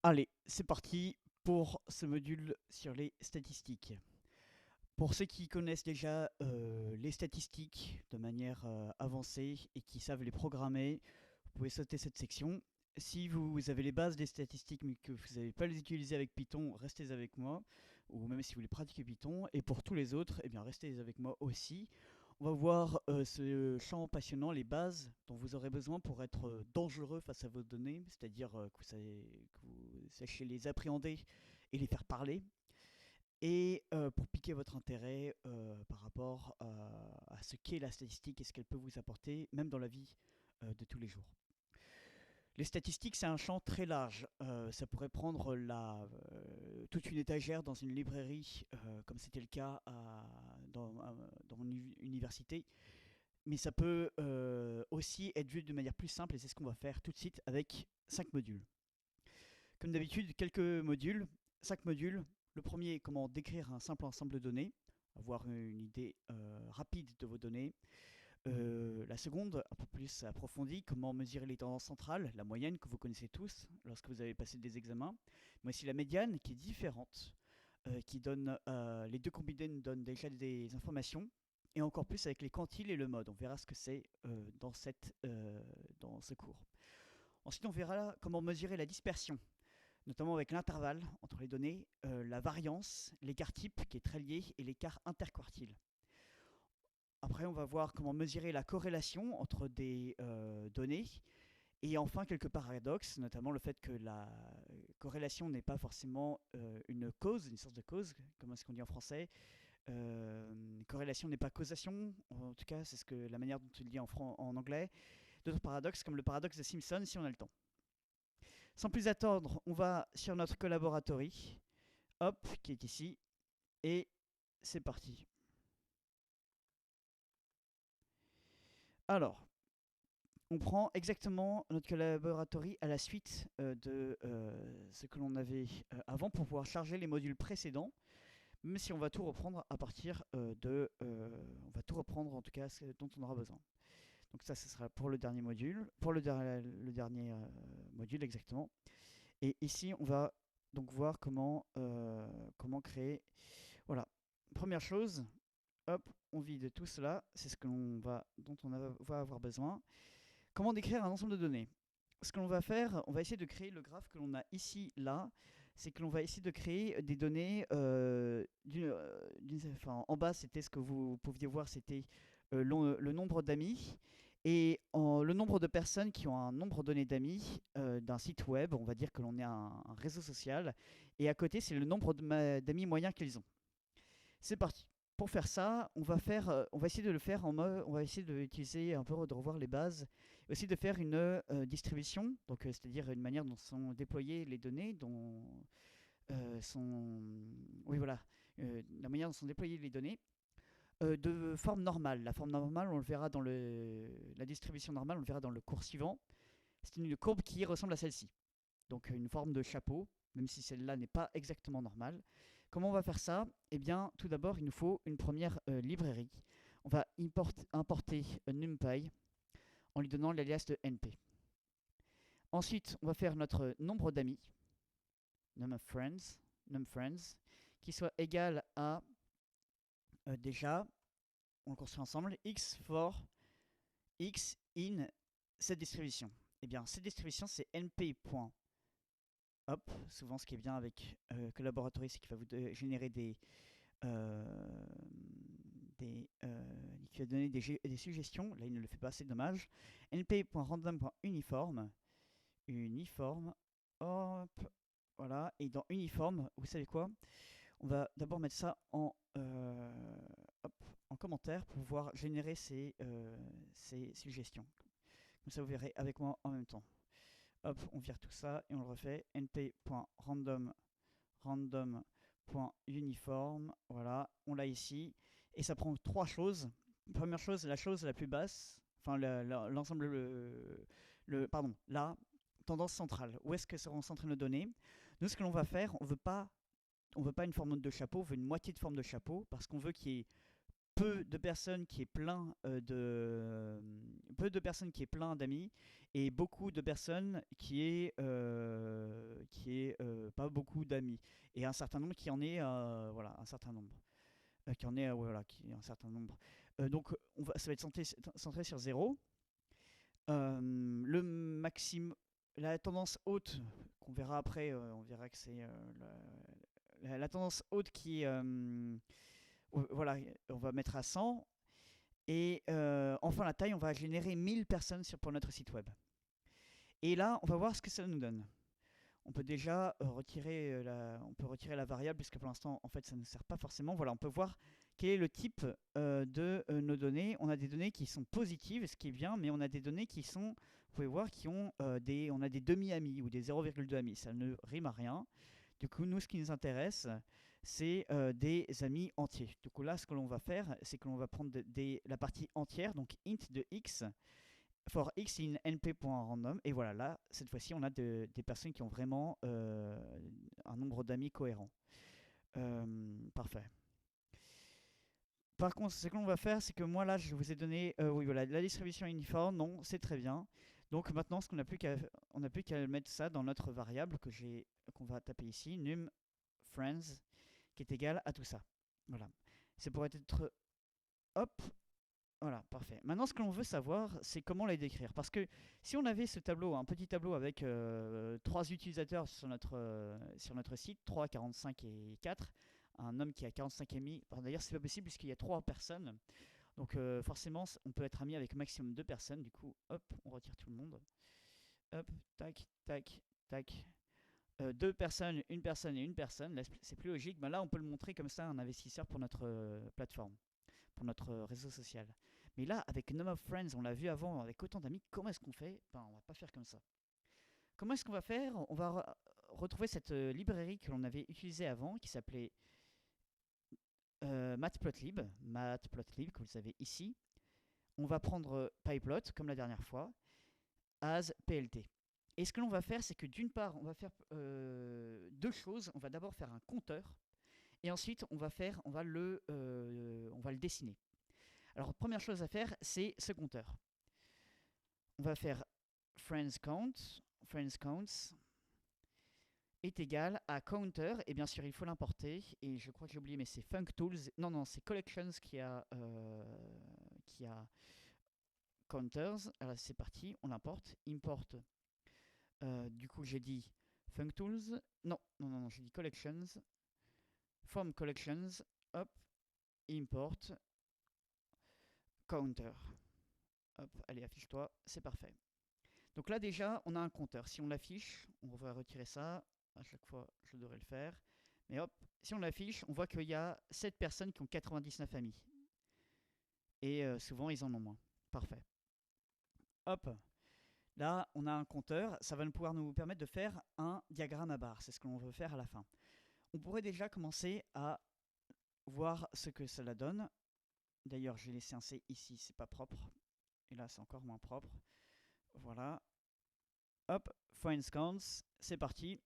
Allez, c'est parti pour ce module sur les statistiques. Pour ceux qui connaissent déjà les statistiques de manière avancée et qui savent les programmer, vous pouvez sauter cette section. Si vous avez les bases des statistiques mais que vous n'avez pas les utiliser avec Python, restez avec moi. Ou même si vous voulez pratiquer Python. Et pour tous les autres, eh bien, restez avec moi aussi. On va voir ce champ passionnant, les bases dont vous aurez besoin pour être dangereux face à vos données, c'est-à-dire que vous sachiez les appréhender et les faire parler, et pour piquer votre intérêt par rapport à ce qu'est la statistique et ce qu'elle peut vous apporter, même dans la vie de tous les jours. Les statistiques, c'est un champ très large. Ça pourrait prendre toute une étagère dans une librairie, comme c'était le cas dans une université. Mais ça peut aussi être vu de manière plus simple, et c'est ce qu'on va faire tout de suite avec 5 modules. Comme d'habitude, quelques modules. 5 modules. Le premier, comment décrire un simple ensemble de données, avoir une idée rapide de vos données. La seconde, un peu plus approfondie, comment mesurer les tendances centrales, la moyenne que vous connaissez tous lorsque vous avez passé des examens, mais aussi la médiane qui est différente, qui donne, les deux combinés nous donnent déjà des informations, et encore plus avec les quantiles et le mode. On verra ce que c'est dans ce cours. Ensuite, on verra comment mesurer la dispersion, notamment avec l'intervalle entre les données, la variance, l'écart type qui est très lié et l'écart interquartile. Après, on va voir comment mesurer la corrélation entre des données. Et enfin, quelques paradoxes, notamment le fait que la corrélation n'est pas forcément une cause, une source de cause, comme est-ce qu'on dit en français. Corrélation n'est pas causation, en tout cas, c'est la manière dont tu le dis en anglais. D'autres paradoxes, comme le paradoxe de Simpson, si on a le temps. Sans plus attendre, on va sur notre collaboratory, hop, qui est ici, et c'est parti. Alors, on prend exactement notre collaboratory à la suite de ce que l'on avait avant pour pouvoir charger les modules précédents, même si on va tout reprendre à partir on va tout reprendre en tout cas ce dont on aura besoin. Donc ça, ce sera pour le dernier module, pour le dernier module exactement. Et ici, on va donc voir comment créer. Voilà. Première chose, hop, on vide tout cela. C'est ce dont va avoir besoin. Comment décrire un ensemble de données? Ce que l'on va faire, on va essayer de créer le graphe que l'on a ici, là. C'est que l'on va essayer de créer des données. En bas, c'était ce que vous pouviez voir, c'était le nombre d'amis. Et le nombre de personnes qui ont un nombre donné d'amis d'un site web, on va dire que l'on est un réseau social. Et à côté, c'est le nombre d'amis moyens qu'ils ont. C'est parti. Pour faire ça, on va essayer de le faire en mode, on va essayer d'utiliser un peu de revoir les bases, et aussi de faire une distribution, donc c'est-à-dire une manière dont sont déployées les données, oui voilà, la manière dont sont déployées les données de forme normale. La forme normale, on le verra la distribution normale, on le verra dans le cours suivant. C'est une courbe qui ressemble à celle-ci, donc une forme de chapeau, même si celle-là n'est pas exactement normale. Comment on va faire ça? Eh bien, tout d'abord, il nous faut une première librairie. On va importer NumPy en lui donnant l'alias de np. Ensuite, on va faire notre nombre d'amis, numFriends, qui soit égal à, déjà, on le construit ensemble, x for x in cette distribution. Eh bien, cette distribution, c'est np. Hop, souvent ce qui est bien avec Collaboratory, c'est qu'il va vous générer qui va donner des suggestions. Là, il ne le fait pas, c'est dommage. np.random.uniform, uniforme, hop, voilà. Et dans uniforme, vous savez quoi? On va d'abord mettre ça en commentaire pour pouvoir générer ces suggestions. Comme ça, vous verrez avec moi en même temps. Hop, on vire tout ça et on le refait. np.random.uniform, voilà, on l'a ici. Et ça prend trois choses. Première chose, la chose la plus basse, enfin l'ensemble, pardon, la tendance centrale. Où est-ce que seront centrées nos données? Nous, ce que l'on va faire, on veut pas une forme de chapeau, on veut une moitié de forme de chapeau parce qu'on veut qu'il y ait peu de personnes qui est plein peu de personnes qui est plein d'amis et beaucoup de personnes qui est pas beaucoup d'amis. Et un certain nombre qui en est, voilà, un certain nombre. Qui en est, ouais, voilà, qui est un certain nombre. Donc, ça va être centré sur 0. Le maximum, la tendance haute, qu'on verra après, on verra que c'est la tendance haute qui, voilà, on va mettre à 100. Et enfin, la taille, on va générer 1000 personnes pour notre site web. Et là, on va voir ce que ça nous donne. On peut déjà retirer la variable, puisque pour l'instant, en fait, ça ne sert pas forcément. Voilà, on peut voir quel est le type de nos données. On a des données qui sont positives, ce qui est bien, mais on a des données qui sont, vous pouvez voir, on a des demi-amis ou des 0,2 amis. Ça ne rime à rien. Du coup, nous, ce qui nous intéresse, c'est des amis entiers. Du coup, là, ce que l'on va faire, c'est que l'on va prendre la partie entière, donc int de x, for x in np.random. Et voilà, là, cette fois-ci, on a des personnes qui ont vraiment un nombre d'amis cohérent. Parfait. Par contre, ce que l'on va faire, c'est que moi, là, je vous ai donné oui, voilà, la distribution uniforme. Non, c'est très bien. Donc maintenant, on n'a plus qu'à mettre ça dans notre variable qu'on va taper ici, num friends, qui est égal à tout ça. Voilà. C'est pour être... Hop. Voilà, parfait. Maintenant, ce que l'on veut savoir, c'est comment les décrire. Parce que si on avait ce tableau, un petit tableau avec 3 utilisateurs sur notre site, 3, 45 et 4, un homme qui a 45 amis, d'ailleurs, c'est pas possible puisqu'il y a 3 personnes. Donc forcément, on peut être ami avec maximum 2 personnes. Du coup, hop, on retire tout le monde. Hop, tac, tac, tac. 2 personnes, une personne et une personne. Là, c'est plus logique. Mais là, on peut le montrer comme ça à un investisseur pour notre plateforme, pour notre réseau social. Mais là, avec Number of Friends, on l'a vu avant, avec autant d'amis, comment est-ce qu'on fait? On va pas faire comme ça. Comment est-ce qu'on va faire? On va retrouver cette librairie que l'on avait utilisée avant, qui s'appelait Matplotlib, que vous avez ici. On va prendre pyplot, comme la dernière fois, as plt. Et ce que l'on va faire, c'est que d'une part, on va faire 2 choses. On va d'abord faire un compteur, et ensuite, on va le dessiner. Alors, première chose à faire, c'est ce compteur. On va faire friends counts est égal à counter, et bien sûr, il faut l'importer, et je crois que j'ai oublié, mais c'est functools, non, c'est collections qui a counters. Alors, c'est parti, on l'importe, import, du coup, j'ai dit functools, non, j'ai dit collections, from collections, hop, import, counter. Hop, allez, affiche-toi, c'est parfait. Donc là déjà, on a un compteur. Si on l'affiche, on va retirer ça. À chaque fois, je devrais le faire. Mais hop, si on l'affiche, on voit qu'il y a 7 personnes qui ont 99 amis. Et souvent, ils en ont moins. Parfait. Hop, là, on a un compteur. Ça va pouvoir nous permettre de faire un diagramme à barres. C'est ce que l'on veut faire à la fin. On pourrait déjà commencer à voir ce que cela donne. D'ailleurs, j'ai laissé un C ici, c'est pas propre. Et là, c'est encore moins propre. Voilà. Hop, friends counts, c'est parti.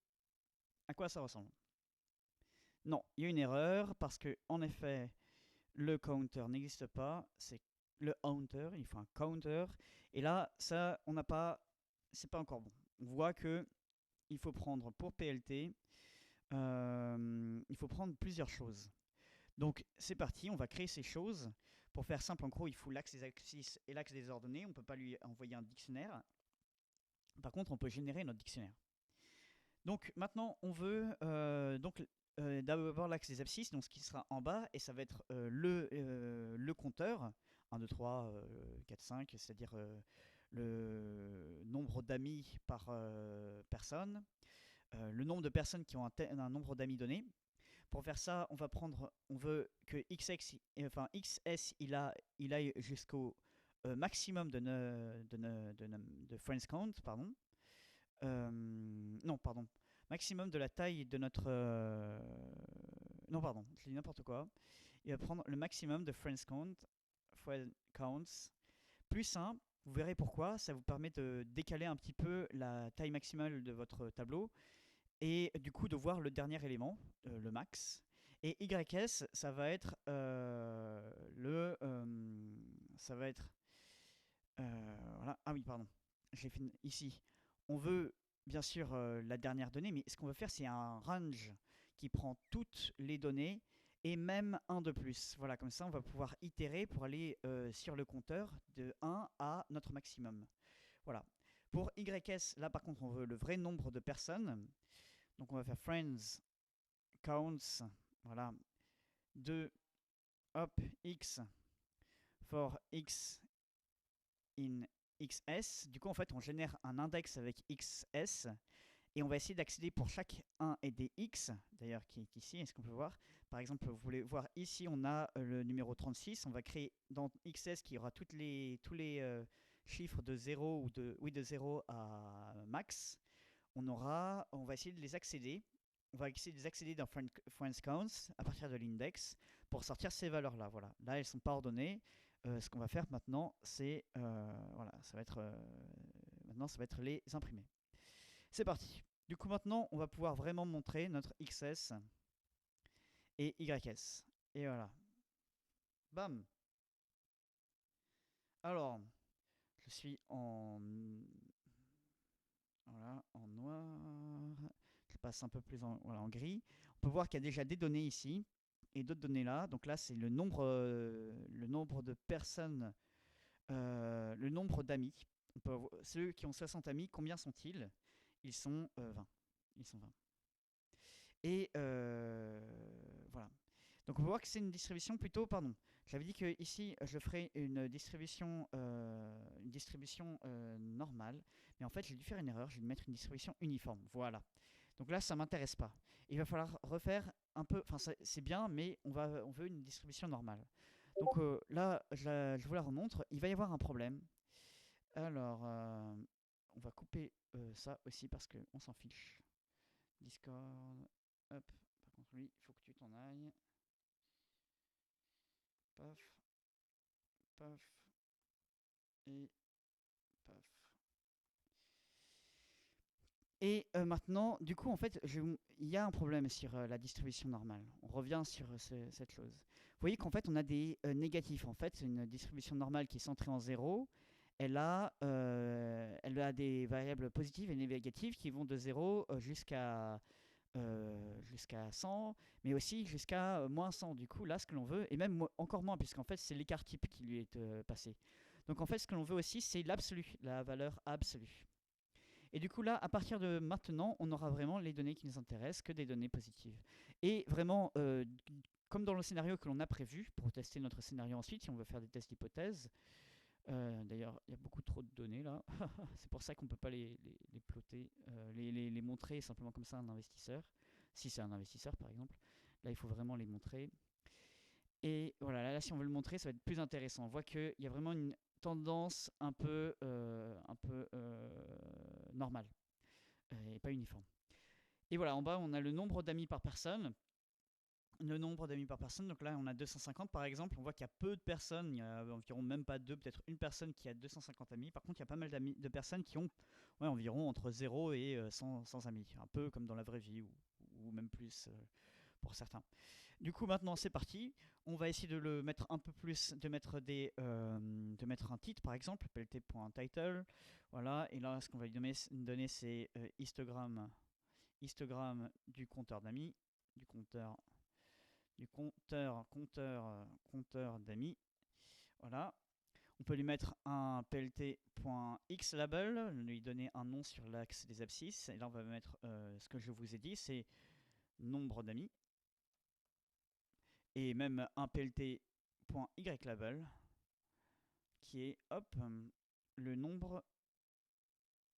À quoi ça ressemble? Non, il y a une erreur parce que en effet, le counter n'existe pas. C'est le counter, il faut un counter. Et là, ça, on n'a pas, c'est pas encore bon. On voit que il faut prendre pour PLT, il faut prendre plusieurs choses. Donc c'est parti, on va créer ces choses. Pour faire simple, en gros, il faut l'axe des axes et l'axe des ordonnées. On ne peut pas lui envoyer un dictionnaire. Par contre, on peut générer notre dictionnaire. Donc maintenant, on veut d'abord l'axe des abscisses, donc ce qui sera en bas, et ça va être le compteur, 1, 2, 3, 4, 5, c'est-à-dire le nombre d'amis par personne, le nombre de personnes qui ont un nombre d'amis donné. Pour faire ça, on veut que XS il aille jusqu'au maximum de friends count, pardon. Non, pardon. Maximum de la taille de notre... Non, pardon, je dis n'importe quoi. Il va prendre le maximum de friends counts, plus 1. Vous verrez pourquoi. Ça vous permet de décaler un petit peu la taille maximale de votre tableau. Et du coup, de voir le dernier élément, le max. Et YS, ça va être ça va être... voilà. Ah oui, pardon. J'ai fait ici. On veut bien sûr la dernière donnée, mais ce qu'on veut faire, c'est un range qui prend toutes les données et même un de plus. Voilà, comme ça, on va pouvoir itérer pour aller sur le compteur de 1 à notre maximum. Voilà. Pour YS, là par contre, on veut le vrai nombre de personnes. Donc on va faire friends counts, voilà, de hop x for x in xs. Du coup, en fait, on génère un index avec xs et on va essayer d'accéder pour chaque 1 et des x, d'ailleurs qui est ici, est-ce qu'on peut voir? Par exemple, vous voulez voir ici, on a le numéro 36, on va créer dans xs qui aura tous les chiffres de 0 ou de, oui, de 0 à max. On va essayer de les accéder. On va essayer de les accéder dans friends counts à partir de l'index pour sortir ces valeurs-là. Voilà. Là, elles ne sont pas ordonnées. Ce qu'on va faire maintenant, c'est voilà, maintenant, ça va être les imprimer. C'est parti. Du coup, maintenant, on va pouvoir vraiment montrer notre XS et YS. Et voilà. Bam. Alors, je suis en voilà, en noir. Je passe un peu plus en, voilà, en gris. On peut voir qu'il y a déjà des données ici et d'autres données là. Donc là, c'est le nombre de personnes, le nombre d'amis. Ceux qui ont 60 amis, combien sont-ils? Ils sont 20. Ils sont 20. Et voilà. Donc on peut voir que c'est une distribution plutôt, pardon, j'avais dit que ici je ferais une distribution normale, mais en fait j'ai dû faire une erreur, j'ai dû mettre une distribution uniforme, voilà. Donc là ça m'intéresse pas. Il va falloir refaire un peu, enfin c'est bien, mais on veut une distribution normale. Donc là je vous la remontre, il va y avoir un problème. Alors on va couper ça aussi parce qu'on s'en fiche. Discord, hop, par contre lui, il faut que tu t'en ailles. Paf, paf, et paf. Et maintenant, du coup, en fait, il y a un problème sur la distribution normale. On revient sur cette chose. Vous voyez qu'en fait, on a des négatifs. En fait, c'est une distribution normale qui est centrée en 0. Elle a des variables positives et négatives qui vont de 0 jusqu'à 100, mais aussi jusqu'à moins 100. Du coup, là, ce que l'on veut, et même encore moins, puisqu'en fait, c'est l'écart type qui lui est passé. Donc, en fait, ce que l'on veut aussi, c'est l'absolu, la valeur absolue. Et du coup, là, à partir de maintenant, on aura vraiment les données qui nous intéressent, que des données positives. Et vraiment, comme dans le scénario que l'on a prévu, pour tester notre scénario ensuite, si on veut faire des tests d'hypothèse, d'ailleurs, il y a beaucoup trop de données là. C'est pour ça qu'on ne peut pas les plotter, les montrer simplement comme ça à un investisseur. Si c'est un investisseur par exemple. Là, il faut vraiment les montrer. Et voilà, là, si on veut le montrer, ça va être plus intéressant. On voit qu'il y a vraiment une tendance un peu normale et pas uniforme. Et voilà, en bas, on a le nombre d'amis par personne. Le nombre d'amis par personne, donc là on a 250 par exemple, on voit qu'il y a peu de personnes, il y a environ même pas deux, peut-être une personne qui a 250 amis. Par contre il y a pas mal de personnes qui ont environ entre 0 et 100 amis, un peu comme dans la vraie vie ou même plus pour certains. Du coup maintenant c'est parti, on va essayer de le mettre un peu plus, de mettre un titre par exemple, plt.title, voilà, et là ce qu'on va lui donner c'est histogramme du compteur d'amis, du compteur d'amis. Voilà. On peut lui mettre un plt.xlabel, lui donner un nom sur l'axe des abscisses. Et là, on va mettre ce que je vous ai dit, c'est nombre d'amis. Et même un plt.ylabel, qui est, hop, le nombre.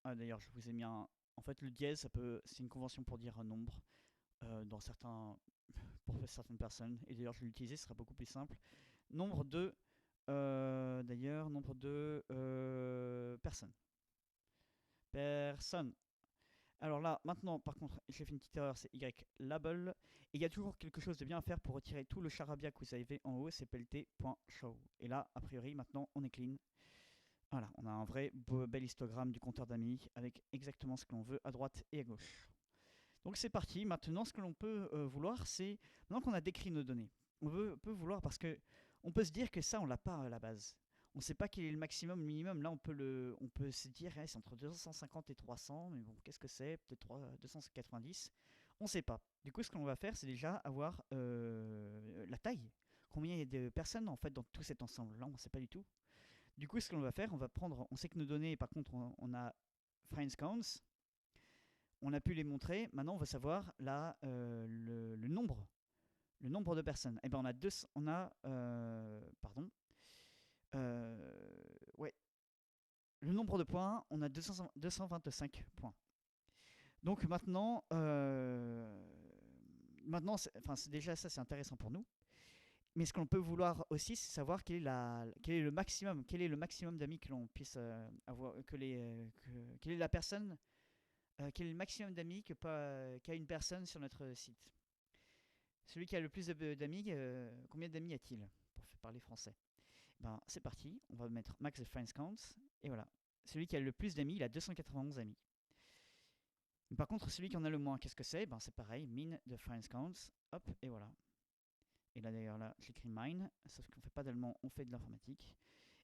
Ah, d'ailleurs, je vous ai mis un. En fait, le dièse, c'est une convention pour dire un nombre pour certaines personnes. Et d'ailleurs, je vais l'utiliser, ce sera beaucoup plus simple. Nombre de personnes. Personnes. Alors là, maintenant, par contre, j'ai fait une petite erreur, c'est ylabel. Et il y a toujours quelque chose de bien à faire pour retirer tout le charabia que vous avez en haut, c'est plt.show. Et là, a priori, maintenant, on est clean. Voilà, on a un vrai bel histogramme du compteur d'amis avec exactement ce que l'on veut à droite et à gauche. Donc c'est parti. Maintenant, ce que l'on peut vouloir, c'est, maintenant qu'on a décrit nos données, peut vouloir, parce que on peut se dire que ça, on l'a pas à la base. On ne sait pas quel est le maximum, le minimum. Là, on peut se dire, eh, c'est entre 250 et 300, mais bon, qu'est-ce que c'est? Peut-être 290. On ne sait pas. Du coup, ce qu'on va faire, c'est déjà avoir la taille. Combien il y a de personnes en fait dans tout cet ensemble-là, on ne sait pas du tout. Du coup, ce qu'on va faire, on va prendre, on sait que nos données, par contre, on a friends counts, on a pu les montrer. Maintenant, on va savoir là le nombre de personnes. Eh ben, on a pardon, ouais, le nombre de points, on a 225 points. Donc maintenant, c'est déjà ça, c'est intéressant pour nous. Mais ce qu'on peut vouloir aussi, c'est savoir quel est le maximum d'amis que l'on puisse avoir, quelle est la personne, quel est le maximum d'amis qu'a une personne sur notre site. Celui qui a le plus d'amis, combien d'amis a-t-il pour parler français? Ben, c'est parti, on va mettre max the friends counts, et voilà. Celui qui a le plus d'amis, il a 291 amis. Mais par contre, celui qui en a le moins, qu'est-ce que c'est? Ben, c'est pareil, min the friends counts, hop, et voilà. Et là d'ailleurs, là, j'écris mine, sauf qu'on fait pas d'allemand, on fait de l'informatique.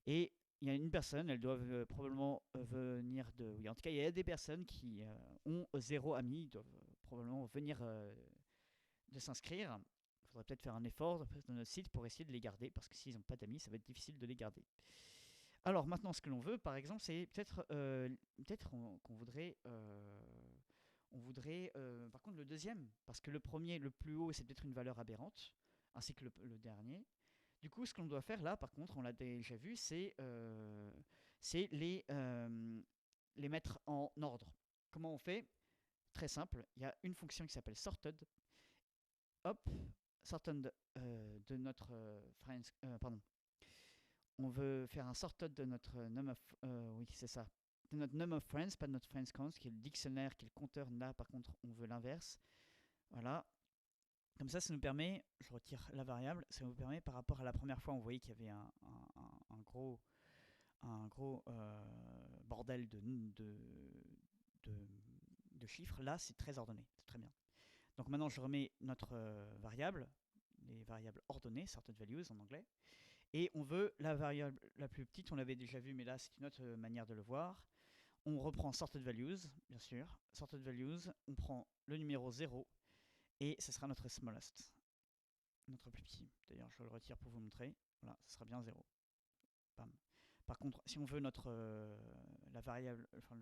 Et il y a une personne, elles doivent probablement venir de... Oui, en tout cas, il y a des personnes qui ont 0 amis, doivent probablement venir de s'inscrire. Il faudrait peut-être faire un effort dans notre site pour essayer de les garder, parce que s'ils n'ont pas d'amis, ça va être difficile de les garder. Alors maintenant, ce que l'on veut, par exemple, c'est peut-être qu'on voudrait... on voudrait, par contre, le deuxième, parce que le premier, le plus haut, c'est peut-être une valeur aberrante, ainsi que le dernier. Du coup, ce qu'on doit faire là, par contre, on l'a déjà vu, c'est les mettre en ordre. Comment on fait? Très simple, il y a une fonction qui s'appelle sorted. Hop, sorted de notre friends, pardon. On veut faire un sorted de notre num of, oui c'est ça, de notre num of friends, pas de notre friends count, qui est le dictionnaire, qui est le compteur. Là, par contre, on veut l'inverse. Voilà. Comme ça nous permet, je retire la variable, ça nous permet par rapport à la première fois, on voyait qu'il y avait un gros bordel de, de chiffres. Là, c'est très ordonné, c'est très bien. Donc maintenant, je remets notre variable, les variables ordonnées, sorted values en anglais, et on veut la variable la plus petite, on l'avait déjà vu, mais là, c'est une autre manière de le voir. On reprend sorted values, bien sûr, sorted values, on prend le numéro 0, et ce sera notre smallest, notre plus petit. D'ailleurs, je le retire pour vous montrer. Voilà, ce sera bien 0. Bam. Par contre, si on veut la variable, enfin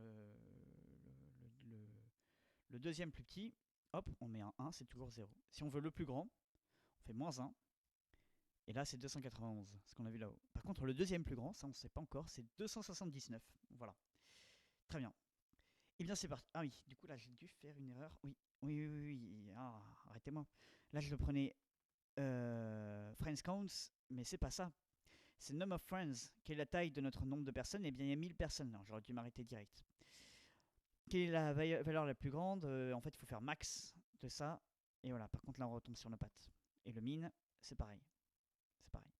le deuxième plus petit, hop, on met un 1, c'est toujours 0. Si on veut le plus grand, on fait moins 1. Et là, c'est 291, ce qu'on a vu là-haut. Par contre, le deuxième plus grand, ça on ne sait pas encore, c'est 279. Voilà. Très bien. Et bien c'est parti. Ah oui, du coup là j'ai dû faire une erreur. Oui, oui. Ah, arrêtez-moi. Là je le prenais friends counts, mais c'est pas ça. C'est num of friends. Quelle est la taille de notre nombre de personnes? Eh bien il y a 1000 personnes. Non, j'aurais dû m'arrêter direct. Quelle est la valeur la plus grande? En fait, il faut faire max de ça. Et voilà, par contre là on retombe sur nos pattes. Et le min, c'est pareil. C'est pareil.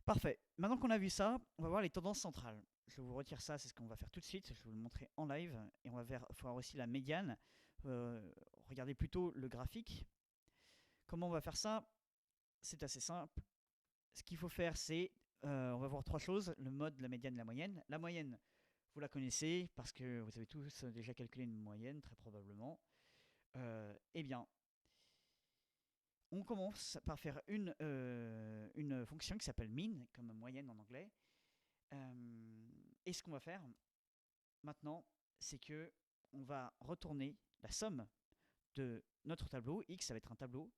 Parfait. Maintenant qu'on a vu ça, on va voir les tendances centrales. Je vous retire ça, c'est ce qu'on va faire tout de suite. Je vais vous le montrer en live. Et on va voir aussi la médiane. Regardez plutôt le graphique. Comment on va faire ça? C'est assez simple. Ce qu'il faut faire, c'est, on va voir 3 choses. Le mode, la médiane, la moyenne. La moyenne, vous la connaissez parce que vous avez tous déjà calculé une moyenne, très probablement. Eh bien, on commence par faire une fonction qui s'appelle min, comme moyenne en anglais. Et ce qu'on va faire maintenant, c'est que on va retourner la somme de notre tableau. X, ça va être un tableau.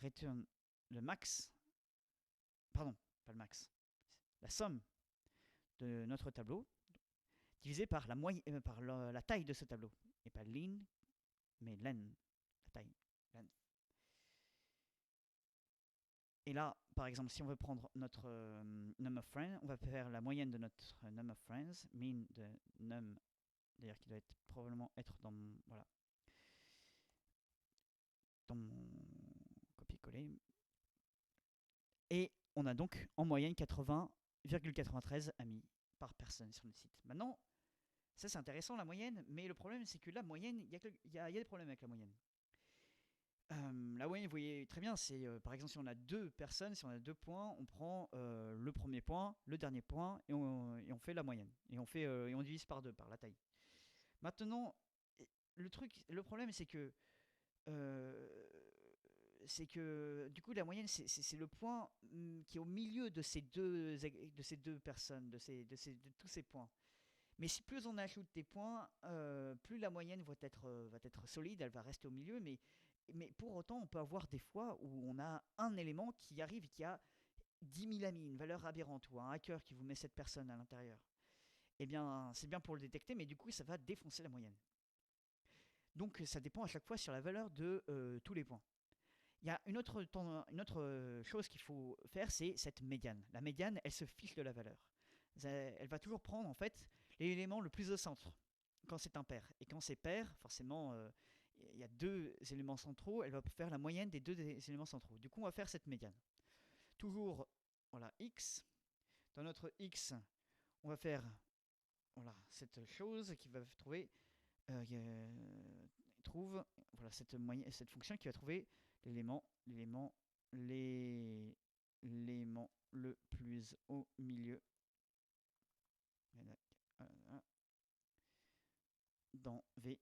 Return le max. Pardon, pas le max. La somme de notre tableau divisé par la taille de ce tableau. Et pas len, mais len, la taille. Len. Et là, par exemple, si on veut prendre notre num of friends, on va faire la moyenne de notre num of friends, min de num, d'ailleurs qui doit probablement être dans mon, voilà, dans mon copier-coller. Et on a donc en moyenne 80,93 amis par personne sur le site. Maintenant, ça c'est intéressant la moyenne, mais le problème c'est que la moyenne, il y a des problèmes avec la moyenne. La moyenne, vous voyez très bien, c'est par exemple si on a deux personnes, si on a 2 points, on prend le premier point, le dernier point, et on fait la moyenne. Et on divise par deux, par la taille. Maintenant, le problème, euh, c'est que du coup, la moyenne, c'est le point qui est au milieu de ces deux personnes, de tous ces points. Mais si plus on ajoute des points, plus la moyenne va être solide, elle va rester au milieu. Mais pour autant, on peut avoir des fois où on a un élément qui arrive et qui a 10 000 amis, une valeur aberrante, ou un hacker qui vous met cette personne à l'intérieur. Eh bien, c'est bien pour le détecter, mais du coup, ça va défoncer la moyenne. Donc, ça dépend à chaque fois sur la valeur de tous les points. Il y a une autre chose qu'il faut faire, c'est cette médiane. La médiane, elle se fiche de la valeur. Elle va toujours prendre en fait l'élément le plus au centre quand c'est impair. Et quand c'est pair, forcément, il y a deux éléments centraux, elle va faire la moyenne des deux éléments centraux. Du coup, on va faire cette médiane. Toujours, voilà, x. Dans notre x, on va faire voilà, cette chose qui va trouver, trouve voilà, cette fonction qui va trouver l'élément le plus au milieu dans V.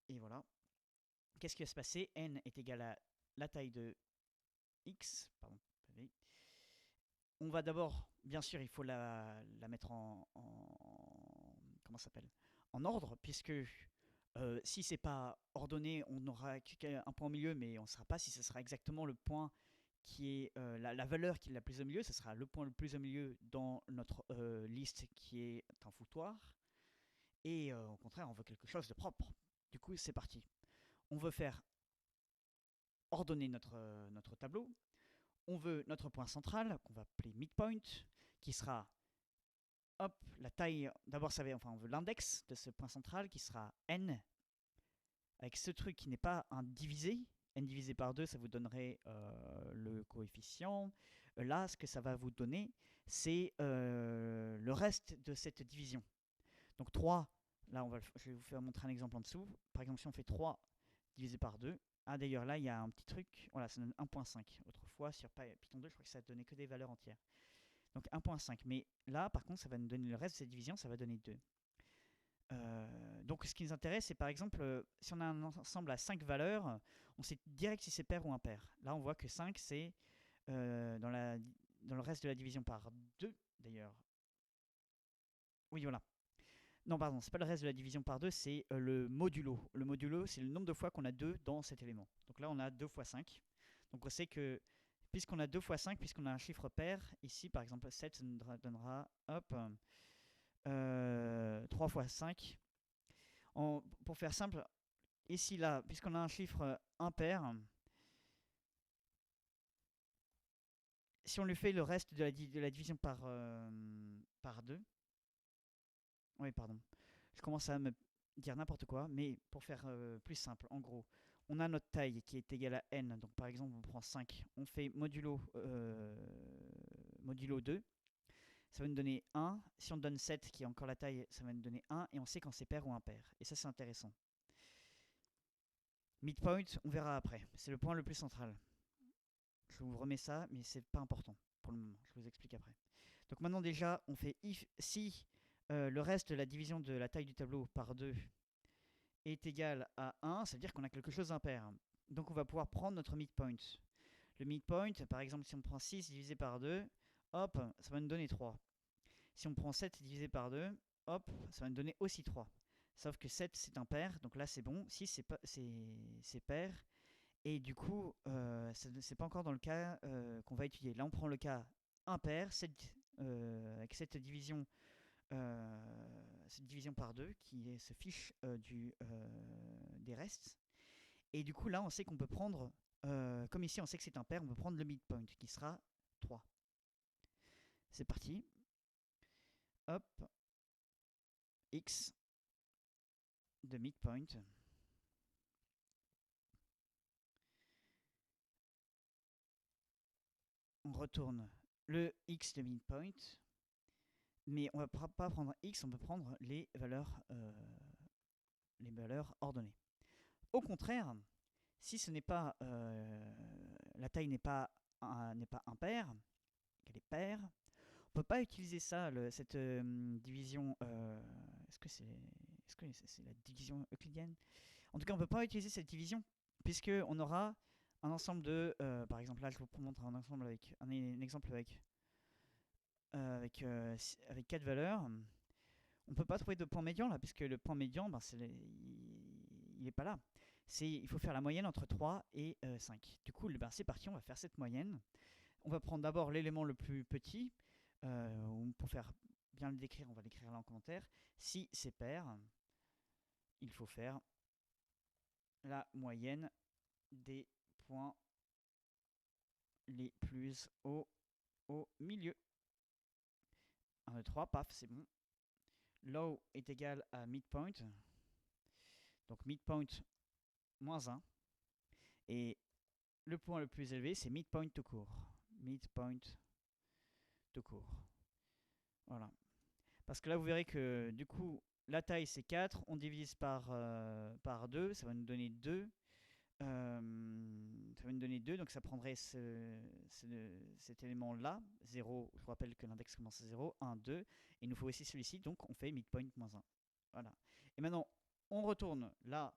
Et voilà. Qu'est-ce qui va se passer? N est égal à la taille de X. Pardon, V. On va d'abord, bien sûr, il faut la mettre comment ça s'appelle? En ordre, puisque si c'est pas ordonné, on aura un point au milieu, mais on ne saura pas si ce sera exactement le point qui est la valeur qui est la plus au milieu. Ce sera le point le plus au milieu dans notre liste qui est un foutoir. Et au contraire, on veut quelque chose de propre. Du coup, c'est parti. On veut faire ordonner notre tableau. On veut notre point central, qu'on va appeler midpoint, qui sera, hop, la taille, d'abord, on veut l'index de ce point central, qui sera n, avec ce truc qui n'est pas un divisé. N divisé par 2, ça vous donnerait le coefficient. Là, ce que ça va vous donner, c'est le reste de cette division. Donc 3, là, je vais vous faire montrer un exemple en dessous. Par exemple, si on fait 3 divisé par 2, ah d'ailleurs là, il y a un petit truc, voilà, ça donne 1.5. Autrefois, sur Python 2, je crois que ça donnait que des valeurs entières. Donc 1.5. Mais là, par contre, ça va nous donner le reste de cette division, ça va donner 2. Donc ce qui nous intéresse, c'est par exemple, si on a un ensemble à 5 valeurs, on sait direct si c'est pair ou impair. Là, on voit que 5, c'est dans le reste de la division par 2, d'ailleurs. Oui, voilà. Non, pardon, c'est pas le reste de la division par 2, c'est le modulo. Le modulo, c'est le nombre de fois qu'on a 2 dans cet élément. Donc là, on a 2 fois 5. Donc on sait que, puisqu'on a 2 fois 5, puisqu'on a un chiffre pair, ici, par exemple, 7, ça nous donnera, hop, 3 fois 5. Pour faire simple, ici, là, puisqu'on a un chiffre impair, si on lui fait le reste de la division par 2, oui, pardon, je commence à me dire n'importe quoi, mais pour faire plus simple, en gros, on a notre taille qui est égale à n, donc par exemple on prend 5, on fait modulo 2, ça va nous donner 1, si on donne 7 qui est encore la taille, ça va nous donner 1, et on sait quand c'est pair ou impair, et ça c'est intéressant. Midpoint, on verra après, c'est le point le plus central. Je vous remets ça, mais c'est pas important pour le moment, je vous explique après. Donc maintenant déjà, on fait if si le reste de la division de la taille du tableau par 2 est égal à 1, ça veut dire qu'on a quelque chose d'impair. Donc on va pouvoir prendre notre midpoint. Le midpoint, par exemple, si on prend 6 divisé par 2, hop, ça va nous donner 3. Si on prend 7 divisé par 2, hop, ça va nous donner aussi 3. Sauf que 7 c'est impair, donc là c'est bon. 6 c'est pair. Et du coup, c'est pas encore dans le cas qu'on va étudier. Là on prend le cas impair, avec cette division par 2 qui se fiche des restes. Et du coup, là, on sait qu'on peut prendre, comme ici, on sait que c'est impair, on peut prendre le midpoint qui sera 3. C'est parti. Hop. X de midpoint. On retourne le X de midpoint. Mais on ne va pas prendre X, on peut prendre les valeurs ordonnées. Au contraire, Si ce n'est pas la taille n'est pas impaire, qu'elle est paire, on peut pas utiliser ça, cette division. Est-ce que c'est la division euclidienne? En tout cas, on peut pas utiliser cette division puisque on aura un ensemble de, par exemple, là, je vous montre un ensemble avec un exemple avec 4 valeurs. On peut pas trouver de point médian là, puisque le point médian, ben, il est pas là. Il faut faire la moyenne entre 3 et 5. Du coup, ben, c'est parti, on va faire cette moyenne. On va prendre d'abord l'élément le plus petit. Pour faire bien le décrire, on va l'écrire là en commentaire. Si c'est pair, il faut faire la moyenne des points les plus hauts au milieu. 1, 2, 3, paf, c'est bon. Low est égal à midpoint. Donc midpoint moins 1. Et le point le plus élevé, c'est midpoint tout court. Midpoint tout court. Voilà. Parce que là, vous verrez que du coup, la taille c'est 4. On divise par 2. Ça va nous donner 2. Ça va nous donner 2. Donc ça prendrait cet élément-là. 0. Je vous rappelle que l'index commence à 0. 1, 2. Et il nous faut aussi celui-ci. Donc on fait midpoint moins 1. Voilà. Et maintenant, on retourne la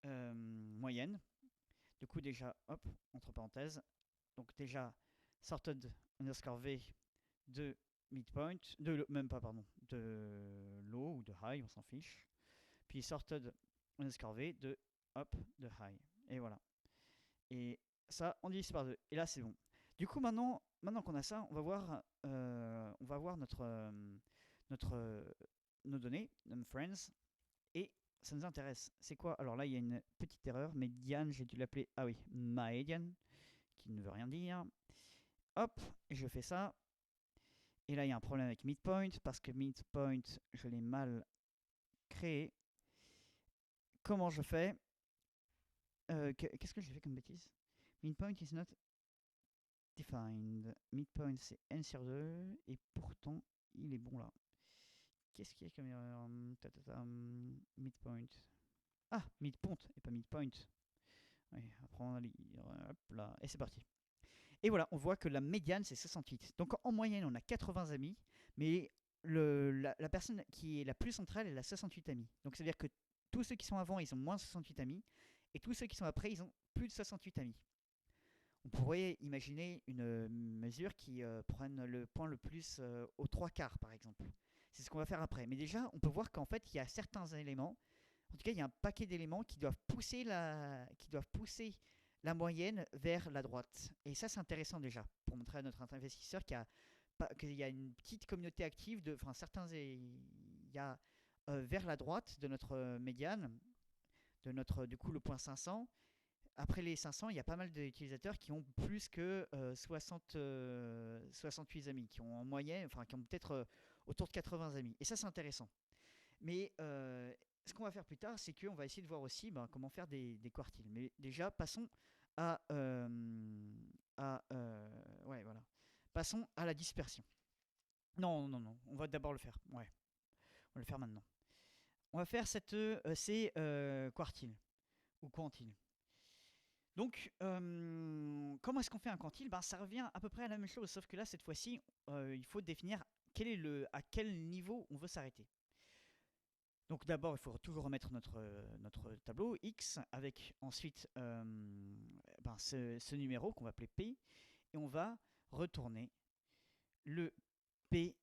moyenne. Du coup, déjà, hop, entre parenthèses. Donc déjà, sorted underscore v de midpoint, même pas, pardon, de low ou de high, on s'en fiche. Puis sorted underscore v de hop, de high. Et voilà. Et ça, on divise par 2. Et là, c'est bon. Du coup, maintenant qu'on a ça, on va voir nos données, friends, et ça nous intéresse. C'est quoi? Alors là, il y a une petite erreur. Median, j'ai dû l'appeler, ah oui, median, qui ne veut rien dire. Hop, et je fais ça. Et là, il y a un problème avec midpoint, parce que midpoint, je l'ai mal créé. Comment je fais? Qu'est-ce que j'ai fait comme bêtise? Midpoint is not defined. Midpoint, c'est n sur 2, et pourtant, il est bon là. Qu'est-ce qu'il y a comme erreur? Midpoint. Ah, midpoint, et pas midpoint. Oui, après on va lire, hop là, et c'est parti. Et voilà, on voit que la médiane, c'est 68. Donc en moyenne, on a 80 amis, mais la personne qui est la plus centrale, elle a 68 amis. Donc c'est-à-dire que tous ceux qui sont avant, ils ont moins de 68 amis, et tous ceux qui sont après, ils ont plus de 68 amis. On pourrait imaginer une mesure qui prenne le point le plus aux 3 quarts, par exemple. C'est ce qu'on va faire après. Mais déjà, on peut voir qu'en fait, il y a certains éléments, en tout cas, il y a un paquet d'éléments qui doivent pousser la moyenne vers la droite. Et ça, c'est intéressant déjà, pour montrer à notre investisseur qu'il y a une petite communauté active, il y a vers la droite de notre médiane, de notre, du coup, le point 500. Après les 500, il y a pas mal d'utilisateurs qui ont plus que 68 amis, qui ont en moyenne, enfin qui ont peut-être autour de 80 amis. Et ça, c'est intéressant. Mais ce qu'on va faire plus tard, c'est qu'on va essayer de voir aussi comment faire des quartiles. Mais déjà, passons ouais, voilà. Passons à la dispersion. Non, non, non, on va d'abord le faire. Ouais, on va le faire maintenant. On va faire ces quartiles ou quantiles. Donc, comment est-ce qu'on fait un quantile? Ça revient à peu près à la même chose, sauf que là, cette fois-ci, il faut définir à quel niveau on veut s'arrêter. Donc d'abord, il faut toujours remettre notre tableau X avec ensuite ce numéro qu'on va appeler P, et on va retourner le PIM,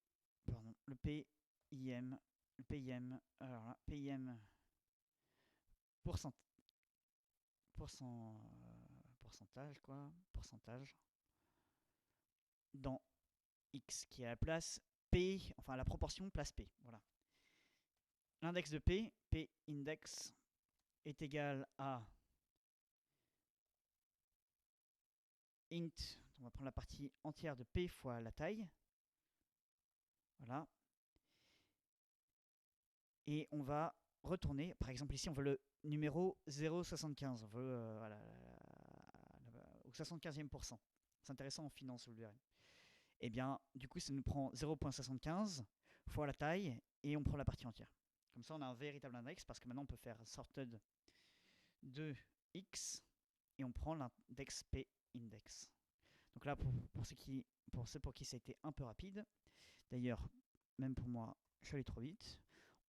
alors là, PIM pourcentage dans X qui est à la place P, enfin la proportion place P, voilà. L'index de P index est égal à int, on va prendre la partie entière de P fois la taille, voilà. Et on va retourner, par exemple ici on veut le numéro 0,75, on veut au 75e pourcent. C'est intéressant en finance, vous le verrez. Et bien du coup ça nous prend 0,75 fois la taille et on prend la partie entière. Comme ça on a un véritable index parce que maintenant on peut faire sorted de x et on prend l'index P index. Donc là, pour ceux pour qui ça a été un peu rapide, d'ailleurs, même pour moi, je suis allé trop vite,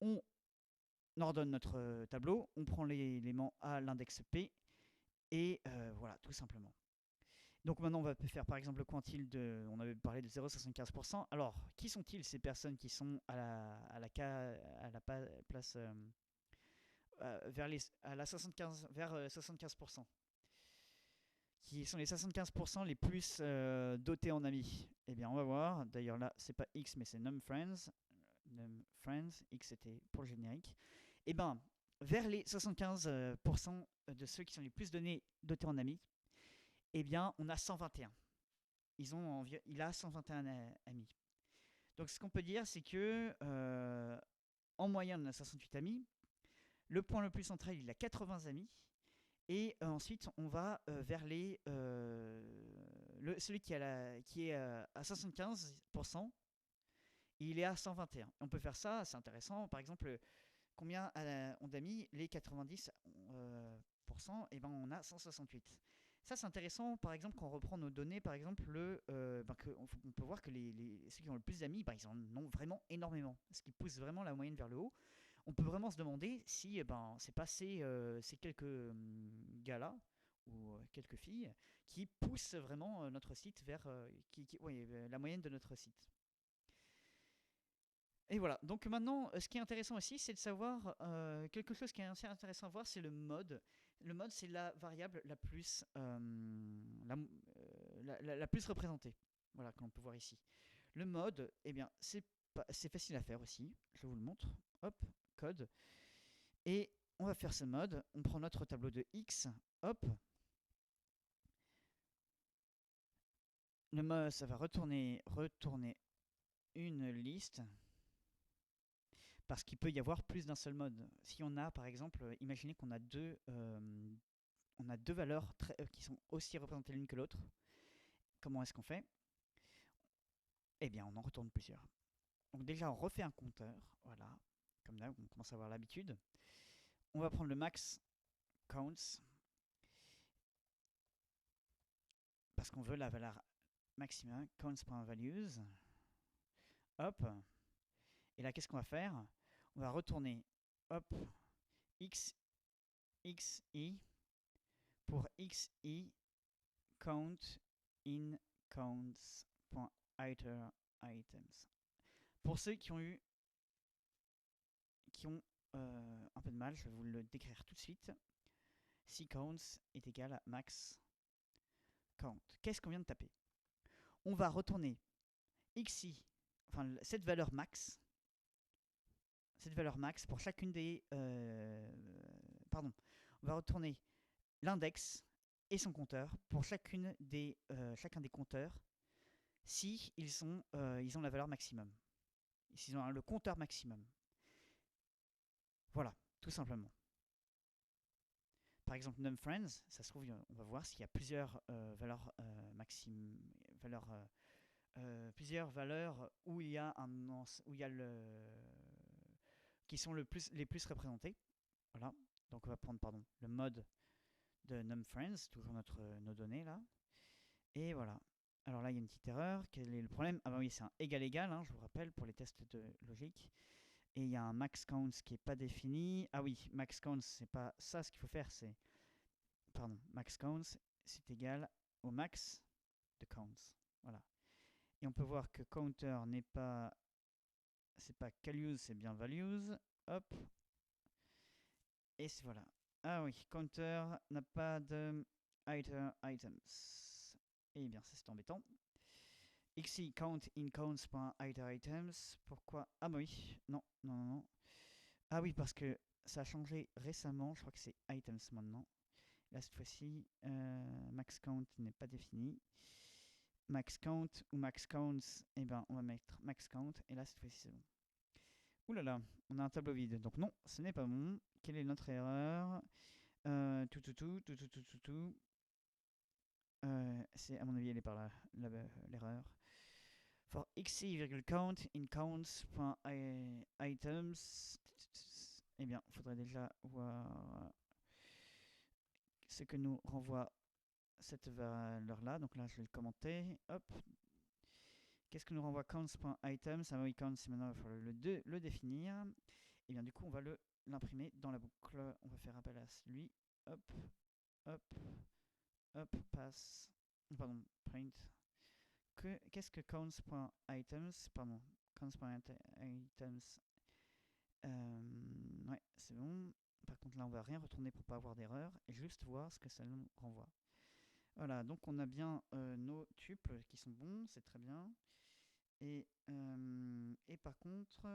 on ordonne notre tableau, on prend les éléments à l'index P, et voilà, tout simplement. Donc maintenant, on va faire par exemple le quantile de. On avait parlé de 0,75%. Alors, qui sont-ils ces personnes qui sont à la place vers 75%, qui sont les 75% les plus dotés en amis? Eh bien, on va voir. D'ailleurs, là, c'est pas X, mais c'est NumFriends. NumFriends, X c'était pour le générique. Eh bien, vers les 75% de ceux qui sont les plus dotés en amis, eh bien, on a 121. Il a 121 amis. Donc, ce qu'on peut dire, c'est que en moyenne, on a 68 amis. Le point le plus central, il a 80 amis. Et ensuite, on va vers celui qui est à 75%, il est à 121. On peut faire ça, c'est intéressant. Par exemple, combien ont d'amis? Les 90%, et ben on a 168. Ça, c'est intéressant, par exemple, quand on reprend nos données, par exemple, on peut voir que ceux qui ont le plus d'amis, ils en ont vraiment énormément, ce qui pousse vraiment la moyenne vers le haut. On peut vraiment se demander si c'est pas ces quelques gars-là, ou quelques filles, qui poussent vraiment notre site vers la moyenne de notre site. Et voilà, donc maintenant, ce qui est intéressant aussi, c'est de savoir quelque chose qui est assez intéressant à voir, c'est le mode. Le mode, c'est la variable la plus, la plus représentée. Voilà, comme on peut voir ici. Le mode, eh bien, c'est facile à faire aussi. Je vous le montre. Hop, code. Et on va faire ce mode. On prend notre tableau de X. Hop. Le mode, ça va retourner une liste. Parce qu'il peut y avoir plus d'un seul mode. Si on a, par exemple, imaginez qu'on a deux valeurs qui sont aussi représentées l'une que l'autre. Comment est-ce qu'on fait? Eh bien, on en retourne plusieurs. Donc déjà, on refait un compteur. Voilà. Comme là, on commence à avoir l'habitude. On va prendre le max counts. Parce qu'on veut la valeur maximum. Counts.values. Hop. Et là, qu'est-ce qu'on va faire? On va retourner, hop, xi pour xi count in counts.iterItems. Pour ceux qui ont un peu de mal, je vais vous le décrire tout de suite. Si counts est égal à max count. Qu'est-ce qu'on vient de taper? On va retourner xi, enfin cette valeur max pour chacune des... on va retourner l'index et son compteur pour chacun des compteurs si ils ont la valeur maximum. S'ils ont le compteur maximum. Voilà, tout simplement. Par exemple, NumFriends, ça se trouve, on va voir s'il y a plusieurs plusieurs valeurs où il y a qui sont les plus représentées. Voilà. Donc on va prendre le mode de NumFriends, toujours nos données là. Et voilà. Alors là, il y a une petite erreur. Quel est le problème? Ah bah oui, c'est un égal-égal, hein, je vous rappelle, pour les tests de logique. Et il y a un max count qui n'est pas défini. Ah oui, max count, c'est pas ça. Ce qu'il faut faire, c'est... Pardon, max count, c'est égal au max de counts. Voilà. Et on peut voir que counter n'est pas... C'est pas values, c'est bien values. Hop. Et voilà. Ah oui, counter n'a pas de items. Eh bien, ça c'est embêtant. xi count in counts.iterItems. Pourquoi? Ah bah oui, non. Ah oui, parce que ça a changé récemment. Je crois que c'est items maintenant. Là, cette fois-ci, max count n'est pas défini. Max count ou max counts, eh ben, on va mettre max count. Et là, cette fois-ci, c'est bon. Ouh là là, on a un tableau vide. Donc non, ce n'est pas bon. Quelle est notre erreur? C'est à mon avis, elle est par là, l'erreur. For xi,count in counts.items. Eh bien, il faudrait déjà voir ce que nous renvoie cette valeur-là. Donc là, je vais le commenter. Hop. Qu'est-ce que nous renvoie counts.items? Ah oui, counts, maintenant, il va falloir le définir. Et bien, du coup, on va l'imprimer dans la boucle. On va faire appel à celui. Hop, hop, hop, pass. Pardon, print. Qu'est-ce que counts.items? Pardon, counts.items. Ouais, c'est bon. Par contre, là, on va rien retourner pour pas avoir d'erreur et juste voir ce que ça nous renvoie. Voilà, donc on a bien nos tuples qui sont bons, c'est très bien. Et par contre,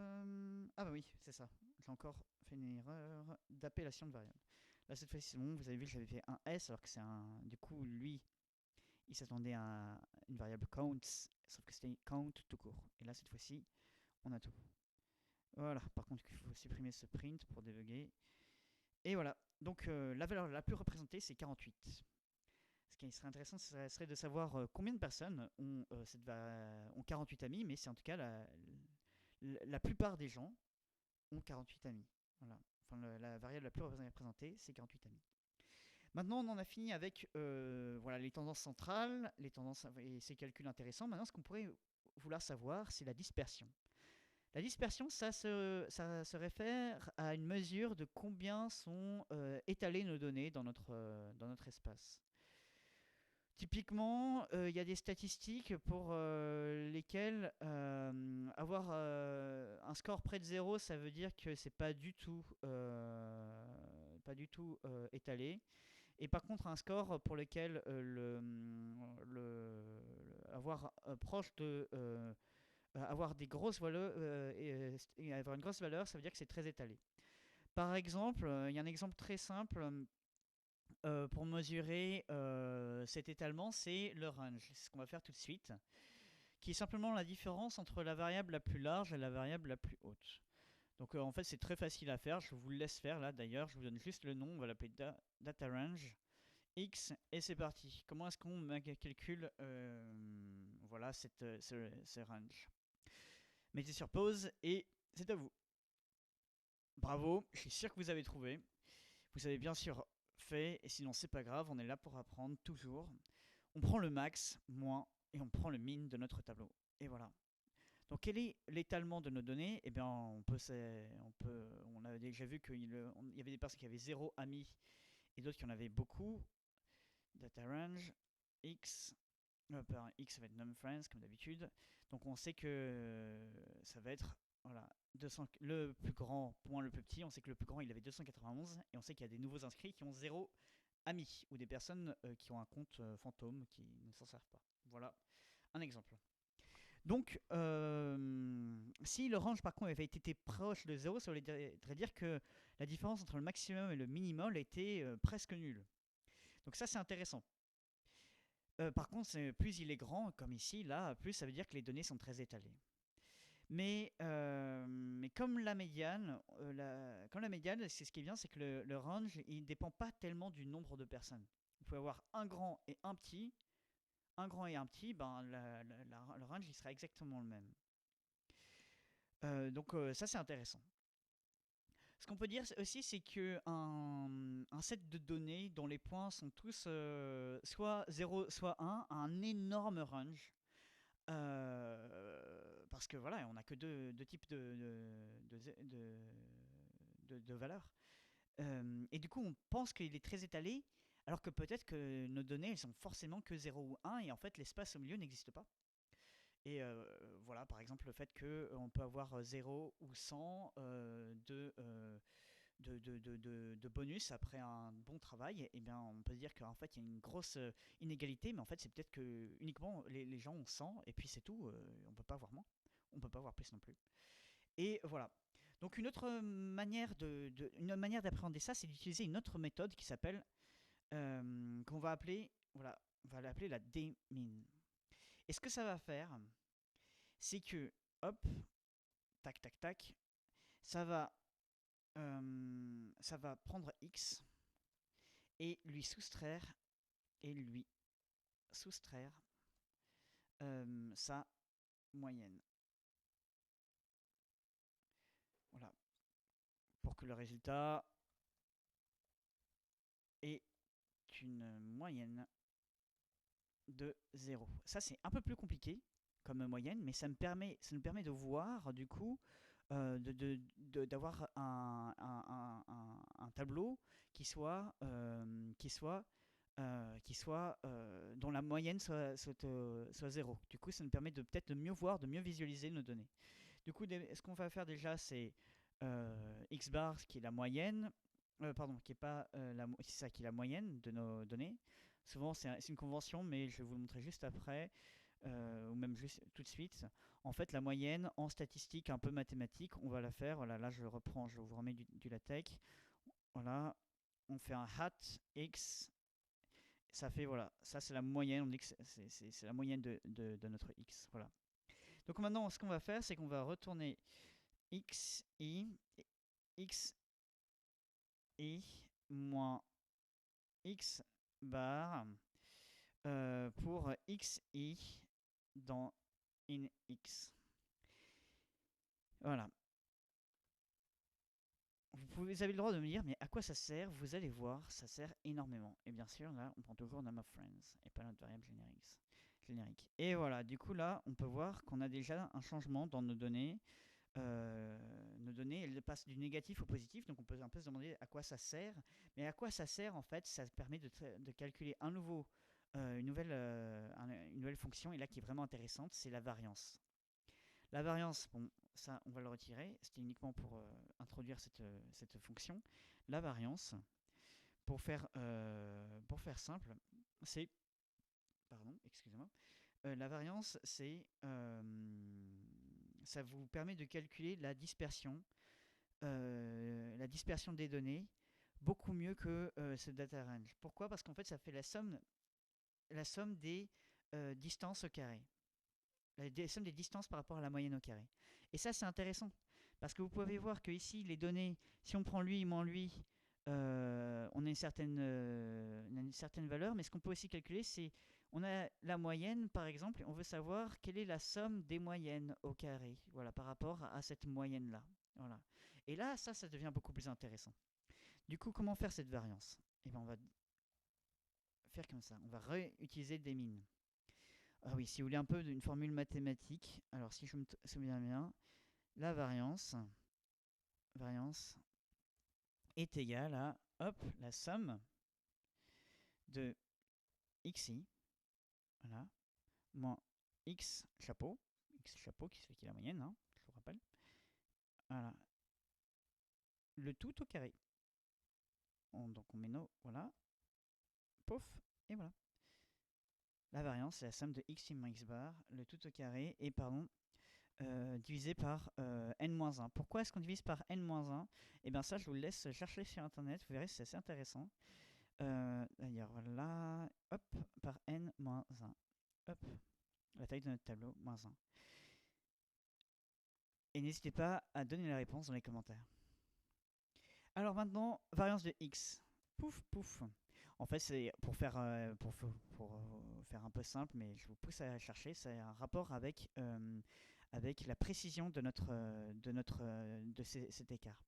ah bah oui, c'est ça. J'ai encore fait une erreur d'appellation de variable. Là, cette fois-ci, c'est bon. Vous avez vu que j'avais fait un S alors que c'est un. Du coup, lui, il s'attendait à une variable counts, sauf que c'était count tout court. Et là, cette fois-ci, on a tout. Voilà, par contre, il faut supprimer ce print pour débugger. Et voilà, donc la valeur la plus représentée, c'est 48. Ce qui serait intéressant, ce serait de savoir combien de personnes ont 48 amis, mais c'est en tout cas la plupart des gens ont 48 amis. Voilà. Enfin, la variable la plus représentée, c'est 48 amis. Maintenant, on en a fini avec voilà, les tendances centrales, les tendances et ces calculs intéressants. Maintenant, ce qu'on pourrait vouloir savoir, c'est la dispersion. La dispersion, ça se réfère à une mesure de combien sont étalées nos données dans notre espace. Typiquement, il y a des statistiques pour lesquelles avoir un score près de 0, ça veut dire que c'est pas du tout étalé. Et par contre, un score pour lequel avoir proche de avoir des grosses valeurs et avoir une grosse valeur, ça veut dire que c'est très étalé. Par exemple, il y a un exemple très simple pour mesurer cet étalement, c'est le range. C'est ce qu'on va faire tout de suite, qui est simplement la différence entre la variable la plus large et la variable la plus haute. Donc en fait, c'est très facile à faire. Je vous le laisse faire là. D'ailleurs, je vous donne juste le nom. On va l'appeler data range x et c'est parti. Comment est-ce qu'on calcule voilà ce range? Mettez sur pause et c'est à vous. Bravo, je suis sûr que vous avez trouvé. Vous avez bien sûr fait, et sinon c'est pas grave, on est là pour apprendre toujours. On prend le max, moins, et on prend le min de notre tableau. Et voilà. Donc quel est l'étalement de nos données? Eh bien, on a déjà vu qu'il y avait des personnes qui avaient 0 amis et d'autres qui en avaient beaucoup. Data range, x, x ça va être num friends comme d'habitude. Donc on sait que ça va être voilà, le plus grand moins le plus petit. On sait que le plus grand il avait 291 et on sait qu'il y a des nouveaux inscrits qui ont 0 amis ou des personnes qui ont un compte fantôme qui ne s'en servent pas. Voilà un exemple. Donc, si le range par contre avait été proche de 0, ça voudrait dire que la différence entre le maximum et le minimum était presque nulle. Donc ça c'est intéressant. Par contre, plus il est grand, comme ici, là, plus ça veut dire que les données sont très étalées. Mais comme la médiane, c'est ce qui est bien, c'est que le range, il ne dépend pas tellement du nombre de personnes. Vous pouvez avoir un grand et un petit. Un grand et un petit, ben, le range, il sera exactement le même. Donc ça, c'est intéressant. Ce qu'on peut dire aussi, c'est qu'un set de données dont les points sont tous soit 0, soit 1, a un énorme range. Parce que voilà, on n'a que deux types de valeurs. Et du coup, on pense qu'il est très étalé, alors que peut-être que nos données, elles sont forcément que 0 ou 1, et en fait, l'espace au milieu n'existe pas. Et voilà, par exemple, le fait qu'on peut avoir 0 ou 100 de bonus après un bon travail, et bien on peut se dire qu'en fait il y a une grosse inégalité, mais en fait c'est peut-être que uniquement les gens ont 100 et puis c'est tout, on peut pas avoir moins, on peut pas avoir plus non plus. Et voilà. Donc une autre manière une manière d'appréhender ça, c'est d'utiliser une autre méthode qui s'appelle qu'on va appeler voilà, on va l'appeler la dmin. Et ce que ça va faire, c'est que hop, tac tac tac, ça va prendre x et lui soustraire sa moyenne. Voilà. Pour que le résultat est avec une moyenne de 0. Ça, c'est un peu plus compliqué comme moyenne, mais ça nous permet de voir, du coup, d'avoir un tableau qui soit, dont la moyenne soit 0. Du coup, ça nous permet de peut-être de mieux voir, de mieux visualiser nos données. Du coup, ce qu'on va faire déjà, c'est x bar, qui est la moyenne, pardon, qui est pas c'est ça, qui est la moyenne de nos données. Souvent, c'est une convention, mais je vais vous le montrer juste après, ou même juste tout de suite. En fait, la moyenne en statistique un peu mathématique, on va la faire. Voilà, là, je reprends, je vous remets du LaTeX. Voilà, on fait un hat x. Ça fait, voilà, ça c'est la moyenne, on dit que c'est la moyenne de notre x. Voilà. Donc maintenant, ce qu'on va faire, c'est qu'on va retourner xi moins x bar pour xi dans inx. Voilà. Vous avez le droit de me dire, mais à quoi ça sert? Vous allez voir, ça sert énormément. Et bien sûr, là, on prend toujours name of friends et pas notre variable générique. Et voilà, du coup, là, on peut voir qu'on a déjà un changement dans nos données. Nos données, elles passent du négatif au positif, donc on peut un peu se demander à quoi ça sert. Mais à quoi ça sert, en fait? Ça permet de calculer une nouvelle fonction, et là qui est vraiment intéressante, c'est la variance. La variance, bon, ça on va le retirer, c'était uniquement pour introduire cette fonction. La variance, pour faire simple, c'est... Pardon, excusez-moi. La variance, ça vous permet de calculer la dispersion des données beaucoup mieux que ce data range. Pourquoi? Parce qu'en fait, ça fait la somme des distances au carré. La somme des distances par rapport à la moyenne au carré. Et ça, c'est intéressant. Parce que vous pouvez voir que ici, les données, si on prend lui moins lui, on a une certaine valeur. Mais ce qu'on peut aussi calculer, c'est on a la moyenne, par exemple, et on veut savoir quelle est la somme des moyennes au carré. Voilà, par rapport à cette moyenne-là. Voilà. Et là, ça devient beaucoup plus intéressant. Du coup, comment faire cette variance? Eh bien, on va faire comme ça. On va réutiliser des mines. Ah oui, si vous voulez un peu d'une formule mathématique, alors si je me souviens bien, la variance est égale à, hop, la somme de xi, voilà, moins x chapeau qui est la moyenne, hein, je vous rappelle, voilà, le tout au carré. Donc on met nos, voilà, pof, et voilà. La variance, c'est la somme de xi moins x bar, le tout au carré, et pardon, divisé par n-1. Pourquoi est-ce qu'on divise par n-1? Eh bien ça, je vous le laisse chercher sur internet, vous verrez, c'est assez intéressant. D'ailleurs, là, hop, par n-1. Hop, la taille de notre tableau, moins 1. Et n'hésitez pas à donner la réponse dans les commentaires. Alors maintenant, variance de x. Pouf, pouf. En fait, c'est pour faire un peu simple, mais je vous pousse à chercher, c'est un rapport avec la précision de cet écart.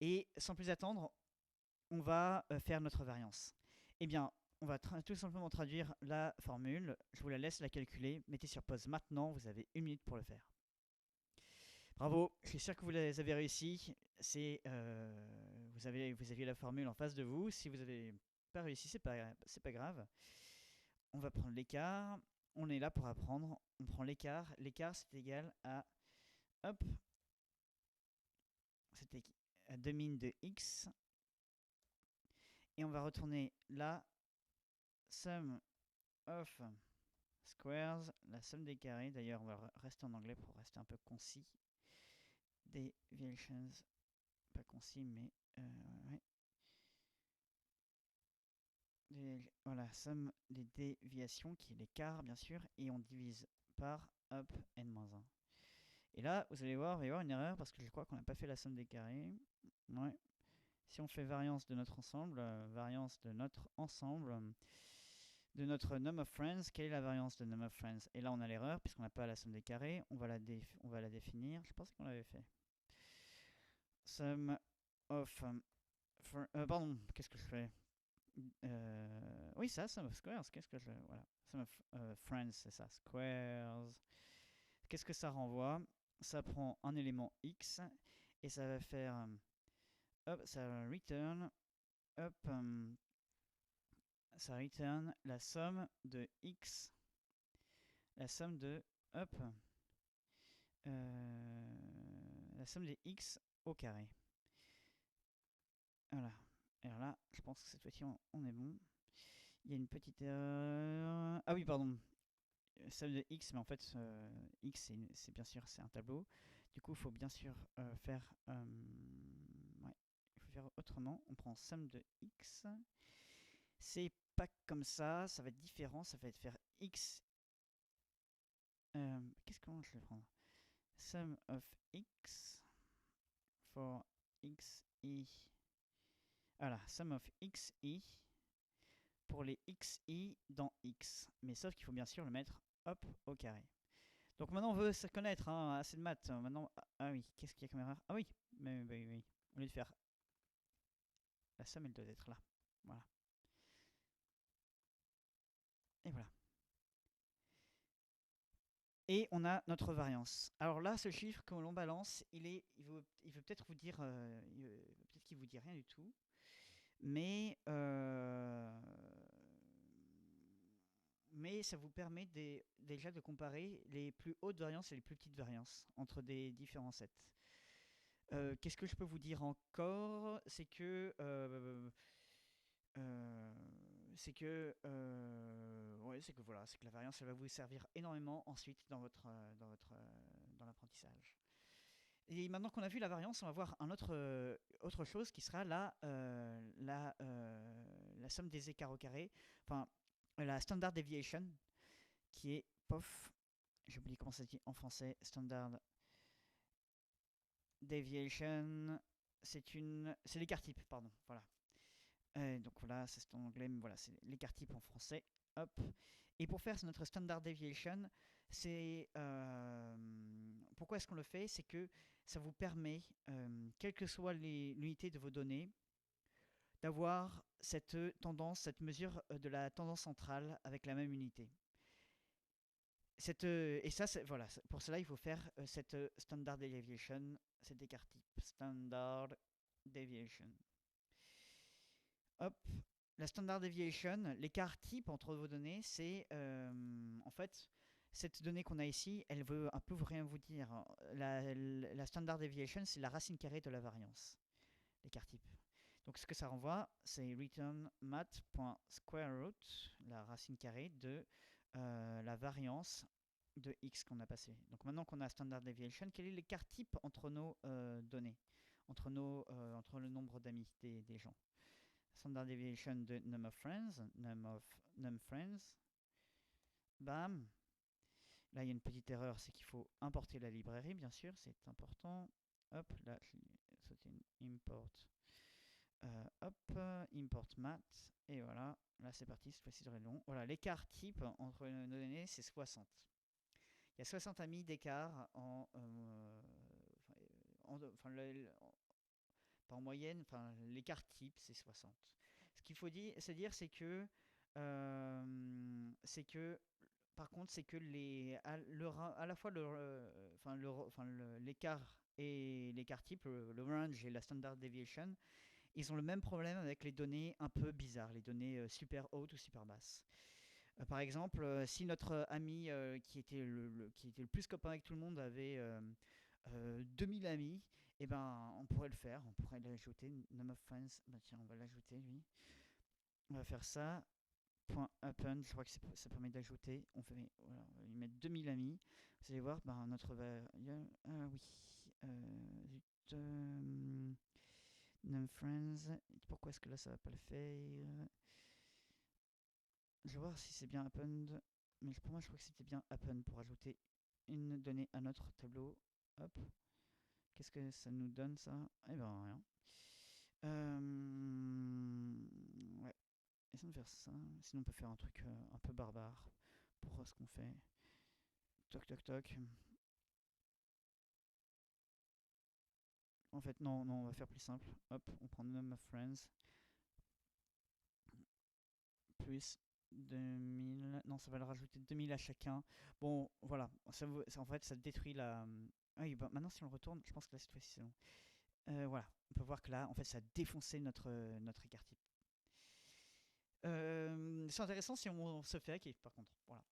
Et sans plus attendre, on va faire notre variance. Eh bien, on va tout simplement traduire la formule. Je vous la laisse la calculer. Mettez sur pause maintenant, vous avez 1 minute pour le faire. Bravo, je suis sûr que vous les avez réussi. Vous aviez la formule en face de vous. Si vous n'avez pas réussi, c'est pas grave. On va prendre l'écart. On est là pour apprendre. On prend l'écart. L'écart, c'est égal à, hop, c'était à 2 mines de x. Et on va retourner la sum of squares, la somme des carrés. D'ailleurs, on va rester en anglais pour rester un peu concis. Deviations, pas concis, mais ouais. Voilà, somme des déviations, qui est l'écart, bien sûr, et on divise par, hop, n-1. Et là, vous allez voir, il va y avoir une erreur, parce que je crois qu'on n'a pas fait la somme des carrés. Ouais. Si on fait variance de notre ensemble, de notre num of friends, quelle est la variance de num of friends? Et là, on a l'erreur, puisqu'on n'a pas la somme des carrés. On va la définir. Je pense qu'on l'avait fait. Sum of... pardon, qu'est-ce que je fais? Oui, ça, sum of squares. Qu'est-ce que je. Voilà. Sum of friends, c'est ça. Squares. Qu'est-ce que ça renvoie? Ça prend un élément x et ça va faire. Hop, ça va return. Hop. Ça return la somme de x. La somme de. Hop. La somme des x au carré. Voilà. Et alors là, je pense que cette fois-ci, on est bon. Il y a une petite erreur. Ah oui, pardon. Somme de x, mais en fait, x, c'est bien sûr, c'est un tableau. Du coup, il faut bien sûr faire. Ouais, il faut faire autrement. On prend somme de x. C'est pas comme ça va être différent. Ça va être faire x. Qu'est-ce que je vais prendre? Sum of x for x i. Voilà, sum of x i pour les xi dans x. Mais sauf qu'il faut bien sûr le mettre hop au carré. Donc maintenant on veut se connaître, hein, assez de maths. Maintenant, ah oui, qu'est-ce qu'il y a comme erreur? Ah oui, mais oui. Au lieu de faire la somme, elle doit être là. Voilà. Et voilà. Et on a notre variance. Alors là, ce chiffre que l'on balance, il veut peut-être vous dire, peut-être qu'il vous dit rien du tout, mais ça vous permet déjà de comparer les plus hautes variances et les plus petites variances entre des différents sets. Qu'est-ce que je peux vous dire encore? C'est que ouais, c'est que voilà, c'est que la variance, elle va vous servir énormément ensuite dans l'apprentissage. Et maintenant qu'on a vu la variance, on va voir autre chose qui sera la somme des écarts au carré, enfin la standard deviation, qui est POF. J'ai oublié comment ça se dit en français. Standard deviation, c'est l'écart type, pardon. Voilà. Donc voilà, c'est en anglais, mais voilà, c'est l'écart type en français. Hop. Et pour faire notre standard deviation, c'est pourquoi est-ce qu'on le fait? C'est que ça vous permet, quelle que soit l'unité de vos données, d'avoir cette tendance, cette mesure de la tendance centrale avec la même unité. Et ça, voilà, pour cela, il faut faire cette standard deviation, cet écart type. Standard deviation. Hop. La standard deviation, l'écart type entre vos données, c'est en fait cette donnée qu'on a ici, elle veut un peu rien vous dire. La standard deviation, c'est la racine carrée de la variance, l'écart type. Donc ce que ça renvoie, c'est return mat.square-root, la racine carrée de la variance de x qu'on a passé. Donc maintenant qu'on a standard deviation, quel est l'écart type entre nos données, entre le nombre d'amis des gens? Standard deviation de num of friends, num friends. Bam. Là, il y a une petite erreur, c'est qu'il faut importer la librairie, bien sûr, c'est important. Hop, là, c'était une import. Hop, import math. Et voilà, là c'est parti, cette fois-ci c'est long. Voilà, l'écart type entre nos données, c'est 60. Il y a 60 amis d'écart pas en moyenne, enfin l'écart type c'est 60. Ce qu'il faut se dire, c'est que par contre, c'est que à la fois l'écart et l'écart type, le range et la standard deviation, ils ont le même problème avec les données un peu bizarres, les données super hautes ou super basses. Par exemple, si notre ami qui était le plus copain avec tout le monde avait 2000 amis, eh ben, on pourrait le faire, on pourrait l'ajouter. Num of friends, bah tiens, on va l'ajouter lui. On va faire ça. Point append, je crois que ça permet d'ajouter. Voilà, on va lui mettre 2000 amis. Vous allez voir, ben, notre variable. Ah oui. Num friends. Pourquoi est-ce que là ça va pas le faire? Je vais voir si c'est bien append. Mais pour moi, je crois que c'était bien append pour ajouter une donnée à notre tableau. Hop. Qu'est-ce que ça nous donne ça? Eh ben rien. Ouais. Essayons de faire ça. Sinon on peut faire un truc un peu barbare pour ce qu'on fait. Toc toc toc. En fait non, on va faire plus simple. Hop, on prend num of friends. plus 2000. Non, ça va leur rajouter 2000 à chacun. Bon, voilà. En fait, ça détruit la. Ah oui, bah, maintenant, si on le retourne, je pense que là, cette fois-ci, c'est bon. Voilà. On peut voir que là, en fait, ça a défoncé notre écart type. C'est intéressant si on se fait hacker, par contre. Voilà.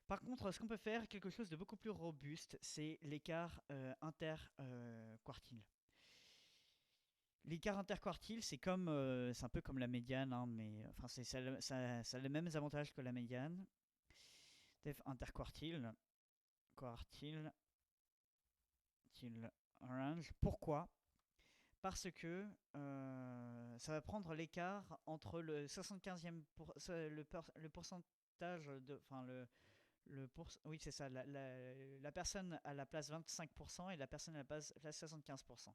Par contre, ce qu'on peut faire, quelque chose de beaucoup plus robuste, c'est l'écart interquartile. L'écart interquartile, c'est un peu comme la médiane, hein, mais enfin, ça a les mêmes avantages que la médiane. Def interquartile, quartile, range. Pourquoi? Parce que ça va prendre l'écart entre le 75e le pourcentage de, enfin oui c'est ça, la personne à la place 25% et la personne à la place 75%.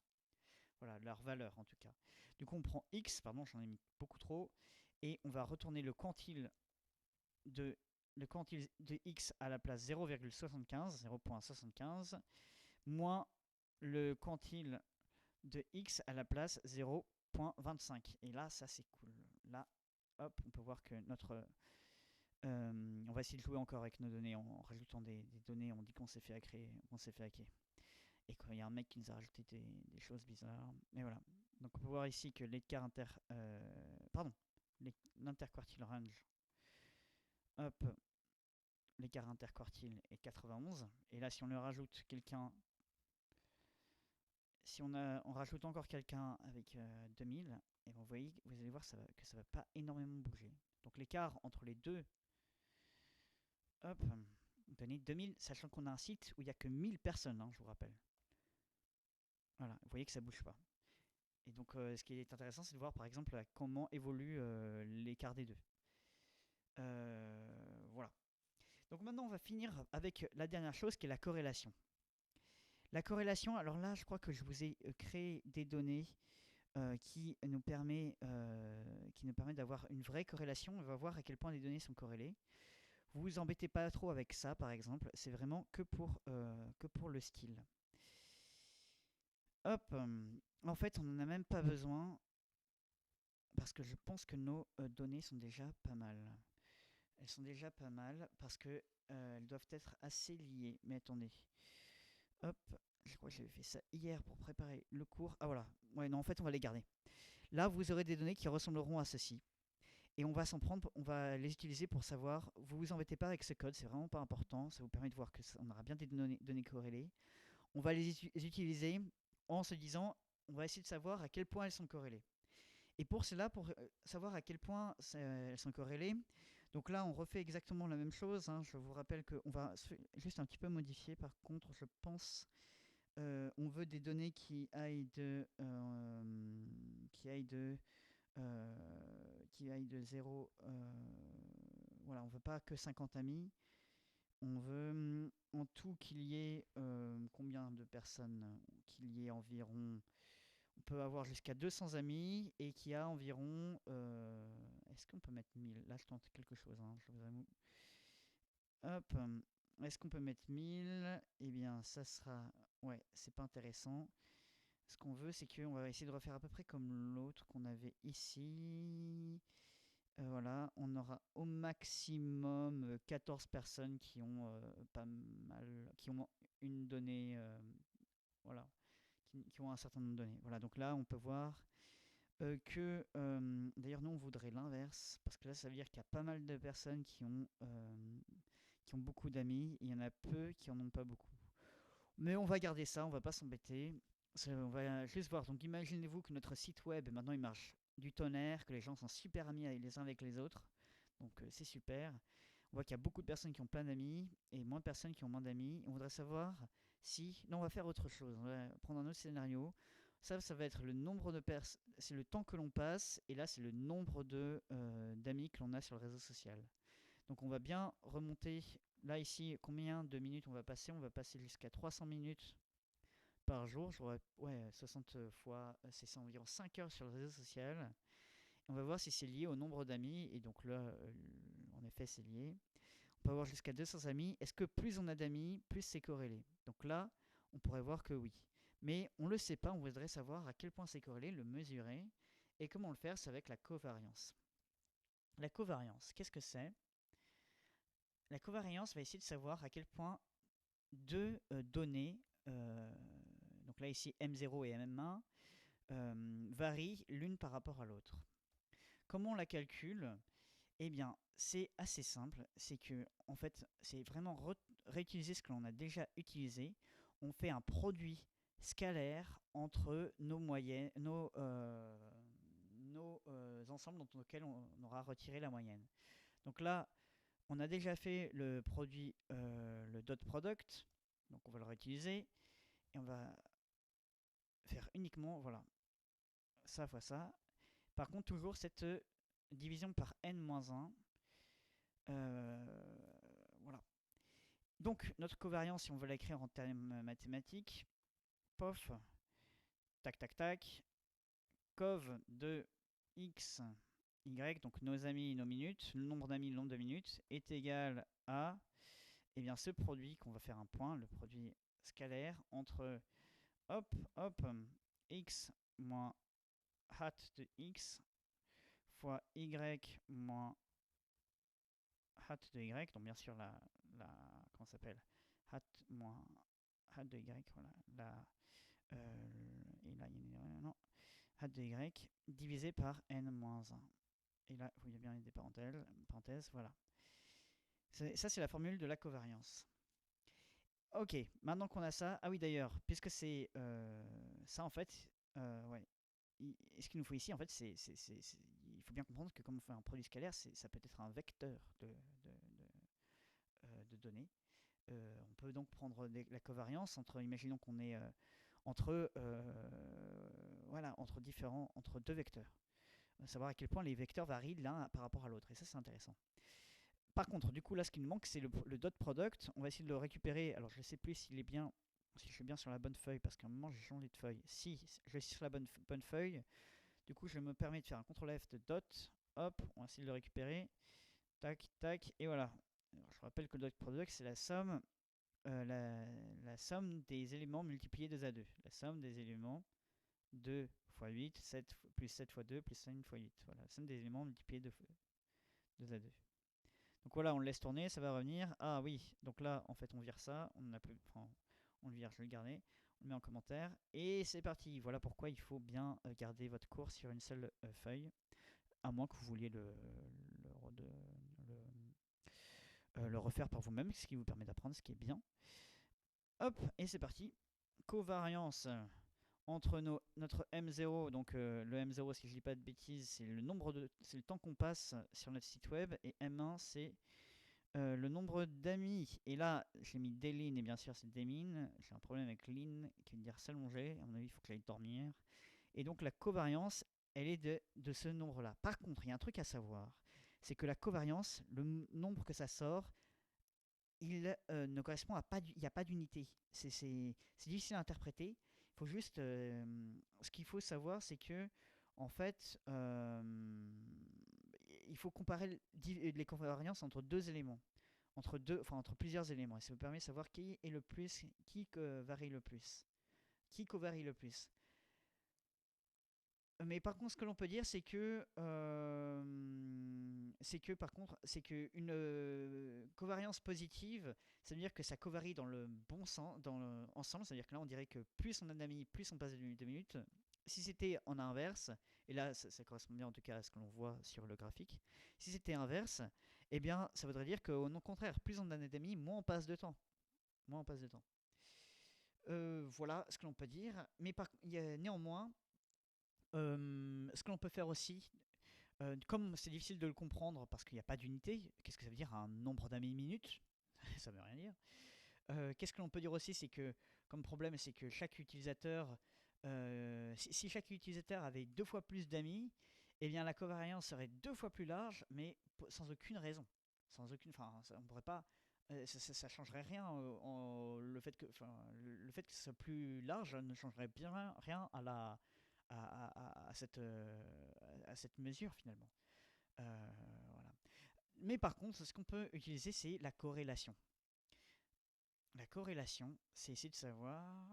Voilà, leur valeur en tout cas. Du coup, on prend x, pardon, j'en ai mis beaucoup trop, et on va retourner de, le quantile de x à la place 0,75, moins le quantile de x à la place 0,25. Et là, ça c'est cool. Là, hop, on peut voir que on va essayer de jouer encore avec nos données en rajoutant des données. On dit qu'on s'est fait hacker. Et qu'il y a un mec qui nous a rajouté des choses bizarres. Mais voilà. Donc on peut voir ici que l'écart l'interquartile range. Hop, l'écart interquartile est 91. Et là, si on le rajoute quelqu'un, si on rajoute encore quelqu'un avec 2000, et vous allez voir que ça va pas énormément bouger. Donc l'écart entre les deux, hop, donner 2000, sachant qu'on a un site où il n'y a que 1000 personnes, hein, je vous rappelle. Voilà, vous voyez que ça bouge pas. Et donc, ce qui est intéressant, c'est de voir par exemple comment évolue l'écart des deux. Voilà. Donc maintenant, on va finir avec la dernière chose qui est la corrélation. La corrélation, alors là, je crois que je vous ai créé des données qui nous permet d'avoir une vraie corrélation. On va voir à quel point les données sont corrélées. Vous vous embêtez pas trop avec ça, par exemple. C'est vraiment que pour le style. Hop. En fait, on n'en a même pas besoin parce que je pense que nos données sont déjà pas mal. Elles sont déjà pas mal parce que elles doivent être assez liées. Mais attendez. Hop. Je crois que j'avais fait ça hier pour préparer le cours. Ah voilà. Ouais, non, en fait, on va les garder. Là, vous aurez des données qui ressembleront à ceci. Et on va les utiliser pour savoir. Vous vous embêtez pas avec ce code, c'est vraiment pas important. Ça vous permet de voir que on aura bien des données corrélées. On va les utiliser en se disant, on va essayer de savoir à quel point elles sont corrélées. Et pour cela, pour savoir à quel point elles sont corrélées, donc là, on refait exactement la même chose. Hein. Je vous rappelle qu'on va juste un petit peu modifier. Par contre, je pense, on veut des données qui aillent de 0. Voilà, on veut pas que 50 amis. On veut en tout qu'il y ait combien de personnes? Qu'il y ait environ. On peut avoir jusqu'à 200 amis et qu'il y a environ. Est-ce qu'on peut mettre 1000? Là, je tente quelque chose. Hein, je vous avoue. Hop. Est-ce qu'on peut mettre 1000? Eh bien, ça sera. Ouais, c'est pas intéressant. Ce qu'on veut, c'est qu'on va essayer de refaire à peu près comme l'autre qu'on avait ici. Voilà, on aura au maximum 14 personnes qui ont pas mal, qui ont une donnée, voilà, qui ont un certain nombre de données. Voilà, donc là, on peut voir que, d'ailleurs, nous, on voudrait l'inverse, parce que là, ça veut dire qu'il y a pas mal de personnes qui ont beaucoup d'amis, et il y en a peu qui en ont pas beaucoup. Mais on va garder ça, on va pas s'embêter. On va juste voir. Donc imaginez-vous que notre site web, maintenant, il marche du tonnerre, que les gens sont super amis les uns avec les autres. Donc c'est super. On voit qu'il y a beaucoup de personnes qui ont plein d'amis et moins de personnes qui ont moins d'amis. On voudrait savoir si... Non, on va faire autre chose. On va prendre un autre scénario. Ça va être le nombre de personnes... C'est le temps que l'on passe. Et là, c'est le nombre d'amis que l'on a sur le réseau social. Donc on va bien remonter. Là, ici, combien de minutes on va passer? On va passer jusqu'à 300 minutes par jour. Ouais, 60 fois, c'est environ 5 heures sur le réseau social. On va voir si c'est lié au nombre d'amis. Et donc là, en effet, c'est lié. On peut avoir jusqu'à 200 amis. Est-ce que plus on a d'amis, plus c'est corrélé? Donc là, on pourrait voir que oui. Mais on ne le sait pas. On voudrait savoir à quel point c'est corrélé, le mesurer. Et comment le faire? C'est avec la covariance. La covariance, qu'est-ce que c'est? La covariance va essayer de savoir à quel point deux données, donc là ici M0 et M1, varient l'une par rapport à l'autre. Comment on la calcule? Eh bien, c'est assez simple. C'est que, en fait, c'est vraiment réutiliser ce que l'on a déjà utilisé. On fait un produit scalaire entre nos moyennes, nos ensembles dans lesquels on aura retiré la moyenne. Donc là, on a déjà fait le produit, le dot product. Donc on va le réutiliser et on va faire uniquement, voilà, ça fois ça. Par contre, toujours cette division par n-1. Voilà. Donc, notre covariance, si on veut l'écrire en termes mathématiques, pof, tac, tac, tac, cov de x, y, donc nos amis, nos minutes, le nombre d'amis, le nombre de minutes, est égal à, eh bien, ce produit qu'on va faire un point, le produit scalaire, entre, hop, hop, x moins hat de x fois y moins hat de y, donc bien sûr comment ça s'appelle, hat moins hat de y, voilà, et là il y a non, hat de y divisé par n-1. Et là, il y a bien des parenthèses, voilà. Ça, c'est la formule de la covariance. Ok, maintenant qu'on a ça, ah oui d'ailleurs, puisque c'est ça en fait, ouais, ce qu'il nous faut ici, en fait, il faut bien comprendre que comme on fait un produit scalaire, ça peut être un vecteur de données. On peut donc prendre la covariance entre, imaginons qu'on est entre deux vecteurs. Savoir à quel point les vecteurs varient l'un par rapport à l'autre. Et ça, c'est intéressant. Par contre, du coup, là, ce qui nous manque, c'est le dot product. On va essayer de le récupérer. Alors, je ne sais plus s'il est bien, si je suis bien sur la bonne feuille, parce qu'à un moment, j'ai changé de feuille. Si je suis sur la bonne feuille, du coup, je me permets de faire un CTRL F de dot. Hop, on va essayer de le récupérer. Tac, tac, et voilà. Alors, je rappelle que le dot product, c'est la somme, la somme des éléments multipliés 2 à 2. La somme des éléments 2 fois 8, 7, plus 7 fois 2, plus 5 fois 8. Voilà, la somme des éléments multipliés 2 à 2. Donc voilà, on le laisse tourner, ça va revenir. Ah oui, donc là, en fait, on vire ça. On le vire, je vais le garder. On le met en commentaire. Et c'est parti. Voilà pourquoi il faut bien garder votre cours sur une seule feuille. À moins que vous vouliez le refaire par vous-même, ce qui vous permet d'apprendre, ce qui est bien. Hop, et c'est parti. Covariance entre notre M0, donc le M0, si je dis pas de bêtises, c'est c'est le temps qu'on passe sur notre site web, et M1, c'est le nombre d'amis. Et là, j'ai mis Delin, et bien sûr, c'est Demin. J'ai un problème avec Lin, qui veut dire s'allonger. À mon avis, il faut que j'aille dormir. Et donc, la covariance, elle est de ce nombre-là. Par contre, il y a un truc à savoir, c'est que la covariance, le nombre que ça sort, il ne correspond à pas, il n'y a pas d'unité. C'est difficile à interpréter. Il faut juste, ce qu'il faut savoir, c'est que en fait, il faut comparer les covariances entre deux éléments, entre plusieurs éléments. Et ça vous permet de savoir qui est le plus, qui varie le plus, qui covarie le plus. Mais par contre, ce que l'on peut dire, c'est que une covariance positive, ça veut dire que ça covarie dans le bon sens, ensemble. C'est-à-dire que là, on dirait que plus on a d'amis, plus on passe de minutes. Si c'était en inverse, et là, ça correspond bien en tout cas à ce que l'on voit sur le graphique. Si c'était inverse, eh bien, ça voudrait dire qu'au contraire, plus on a d'amis, moins on passe de temps. Moins on passe de temps. Voilà ce que l'on peut dire. Mais néanmoins, ce que l'on peut faire aussi, comme c'est difficile de le comprendre parce qu'il n'y a pas d'unité, qu'est-ce que ça veut dire un nombre d'amis minutes? Ça veut rien dire. Qu'est-ce que l'on peut dire aussi, c'est que comme problème, c'est que chaque utilisateur, si chaque utilisateur avait 2 fois plus d'amis, eh bien la covariance serait 2 fois plus large, mais sans aucune raison, sans aucune, enfin, on pourrait pas, ça changerait rien. Le fait que ce soit plus large ne changerait bien rien à cette mesure finalement. Voilà. Mais par contre, ce qu'on peut utiliser, c'est la corrélation. La corrélation, c'est essayer de savoir.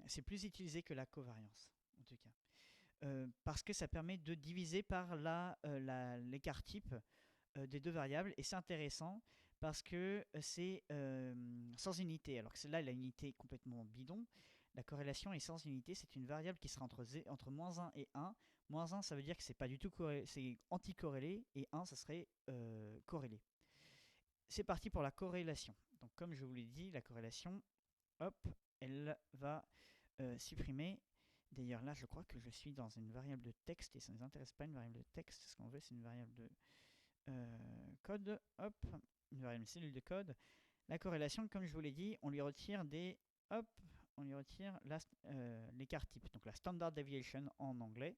C'est plus utilisé que la covariance, en tout cas. parce que ça permet de diviser par l'écart type des deux variables, et c'est intéressant parce que c'est sans unité, alors que celle-là, la unité est complètement bidon. La corrélation est sans unité, c'est une variable qui sera entre -1 et 1. -1, ça veut dire que c'est pas du tout c'est anticorrélé, et 1, ça serait corrélé. C'est parti pour la corrélation. Donc comme je vous l'ai dit, la corrélation, hop, elle va supprimer. D'ailleurs là, je crois que je suis dans une variable de texte, et ça ne nous intéresse pas une variable de texte. Ce qu'on veut, c'est une variable de code, hop, une variable cellule de code. La corrélation, comme je vous l'ai dit, on lui retire hop, on lui retire l'écart type, donc la standard deviation en anglais.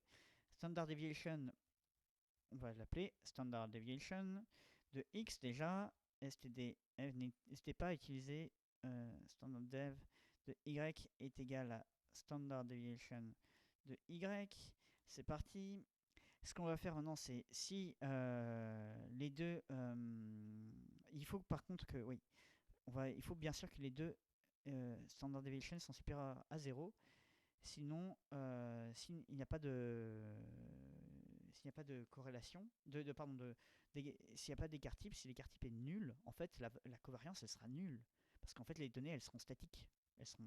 Standard deviation, on va l'appeler standard deviation de x déjà. std, n'hésitez pas à utiliser standard dev de y est égal à standard deviation de y. C'est parti. Ce qu'on va faire maintenant, c'est si les deux... il faut par contre que... Oui, il faut bien sûr que les deux standard deviation sont supérieurs à 0. Sinon, s'il n'y a pas de... S'il n'y a pas de corrélation, s'il n'y a pas d'écart type, si l'écart type est nul, en fait, la covariance, elle sera nulle. Parce qu'en fait, les données, elles seront statiques. S'il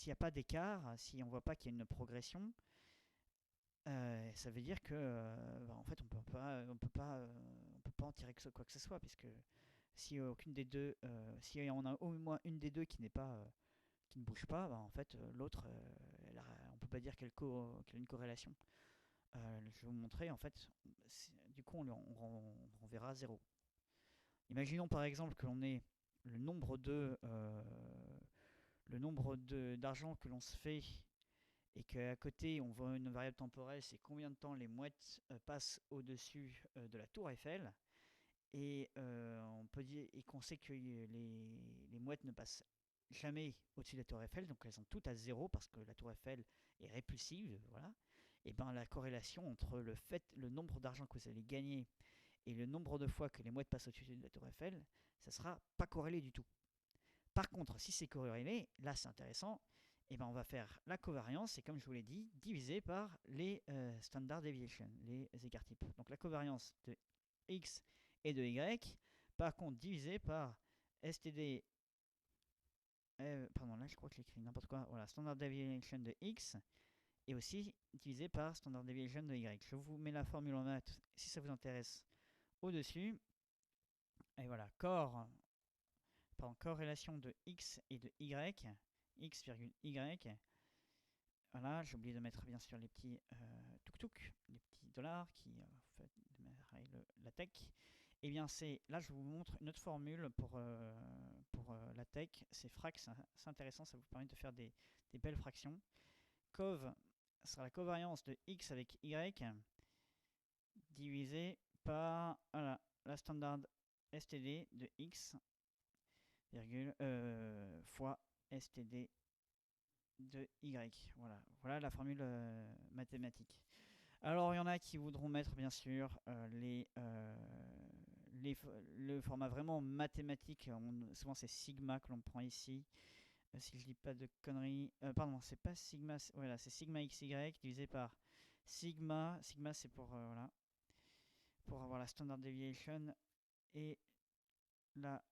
n'y a pas d'écart, si on ne voit pas qu'il y a une progression, ça veut dire que en fait on peut pas en tirer quoi que ce soit, puisque si aucune des deux, si on a au moins une des deux qui ne bouge pas, en fait l'autre, on peut pas dire qu'elle a une corrélation. Je vais vous montrer, en fait, du coup on verra 0. Imaginons par exemple que l'on ait le nombre d'argent que l'on se fait, et qu'à côté on voit une variable temporelle, c'est combien de temps les mouettes passent au-dessus de la tour Eiffel, et on peut dire, et qu'on sait que les mouettes ne passent jamais au-dessus de la tour Eiffel, donc elles sont toutes à 0 parce que la tour Eiffel est répulsive, voilà. Et ben la corrélation entre le nombre d'argent que vous allez gagner et le nombre de fois que les mouettes passent au-dessus de la tour Eiffel, ça sera pas corrélé du tout. Par contre, si c'est corrélé, là c'est intéressant, et ben on va faire la covariance, et comme je vous l'ai dit, divisé par les standard deviation, les écarts types. Donc la covariance de x et de y, par contre divisé par std, pardon, là je crois que j'écris n'importe quoi, voilà, standard deviation de x, et aussi divisé par standard deviation de y. Je vous mets la formule en maths si ça vous intéresse au-dessus. Et voilà, corrélation de x et de y, x, y. Voilà, j'ai oublié de mettre bien sûr les petits tuk-tuk, les petits dollars qui démarrer la tech. Et bien là je vous montre une autre formule pour la tech, c'est frac, c'est intéressant, ça vous permet de faire des belles fractions. Cov sera la covariance de x avec y divisé par voilà, la standard std de x fois std de y. Voilà la formule mathématique. Alors il y en a qui voudront mettre bien sûr le format vraiment mathématique. Souvent c'est sigma que l'on prend ici. Si je dis pas de conneries, pardon, c'est pas sigma, voilà, c'est sigma xy divisé par sigma. Sigma c'est pour voilà, pour avoir la standard deviation et la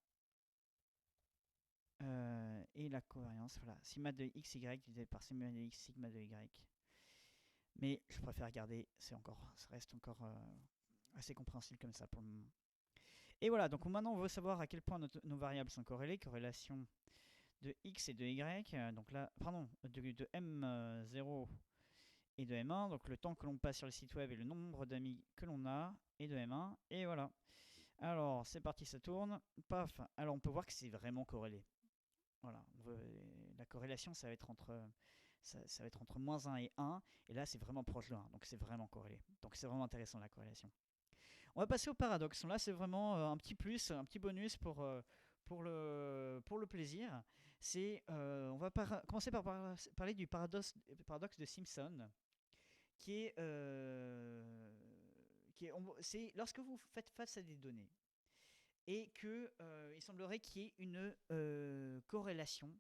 covariance. Voilà, sigma de xy divisé par sigma de x, sigma de y. Mais je préfère garder, ça reste encore assez compréhensible comme ça pour le moment. Et voilà, donc maintenant on veut savoir à quel point nos variables sont corrélées. Corrélation de x et de y, donc là, pardon, de M0 et de M1, donc le temps que l'on passe sur le site web et le nombre d'amis que l'on a, et de M1, et voilà. Alors, c'est parti, ça tourne, paf, alors on peut voir que c'est vraiment corrélé. Voilà, la corrélation, ça va être entre -1 et 1, et là c'est vraiment proche de 1, donc c'est vraiment corrélé. Donc c'est vraiment intéressant la corrélation. On va passer au paradoxe. Là c'est vraiment un petit plus, un petit bonus pour le plaisir. On va commencer par parler du paradoxe de Simpson, qui est, c'est lorsque vous faites face à des données et que il semblerait qu'il y ait une corrélation.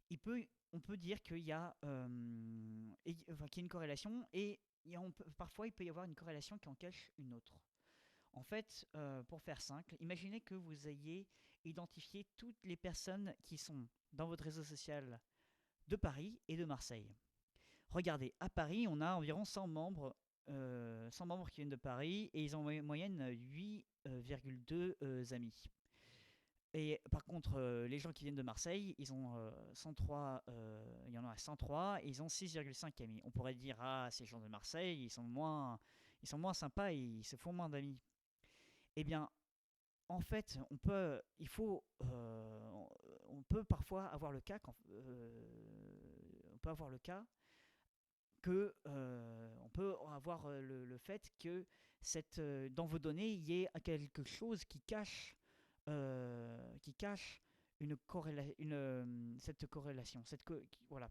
Il peut on peut dire qu'il y a, enfin, qu'il y a une corrélation et parfois il peut y avoir une corrélation qui en cache une autre. En fait, pour faire simple, imaginez que vous ayez identifié toutes les personnes qui sont dans votre réseau social de Paris et de Marseille. Regardez, à Paris, on a environ 100 membres, 100 membres qui viennent de Paris et ils ont en moyenne 8,2 amis. Et par contre, les gens qui viennent de Marseille, ils ont 103, il y en a 103 et ils ont 6,5 amis. On pourrait dire, ah, ces gens de Marseille, ils sont moins sympas et ils se font moins d'amis. Eh bien, en fait, on peut parfois avoir le cas, on peut avoir le cas que, on peut avoir le fait que dans vos données, il y ait quelque chose qui cache cette corrélation. Voilà.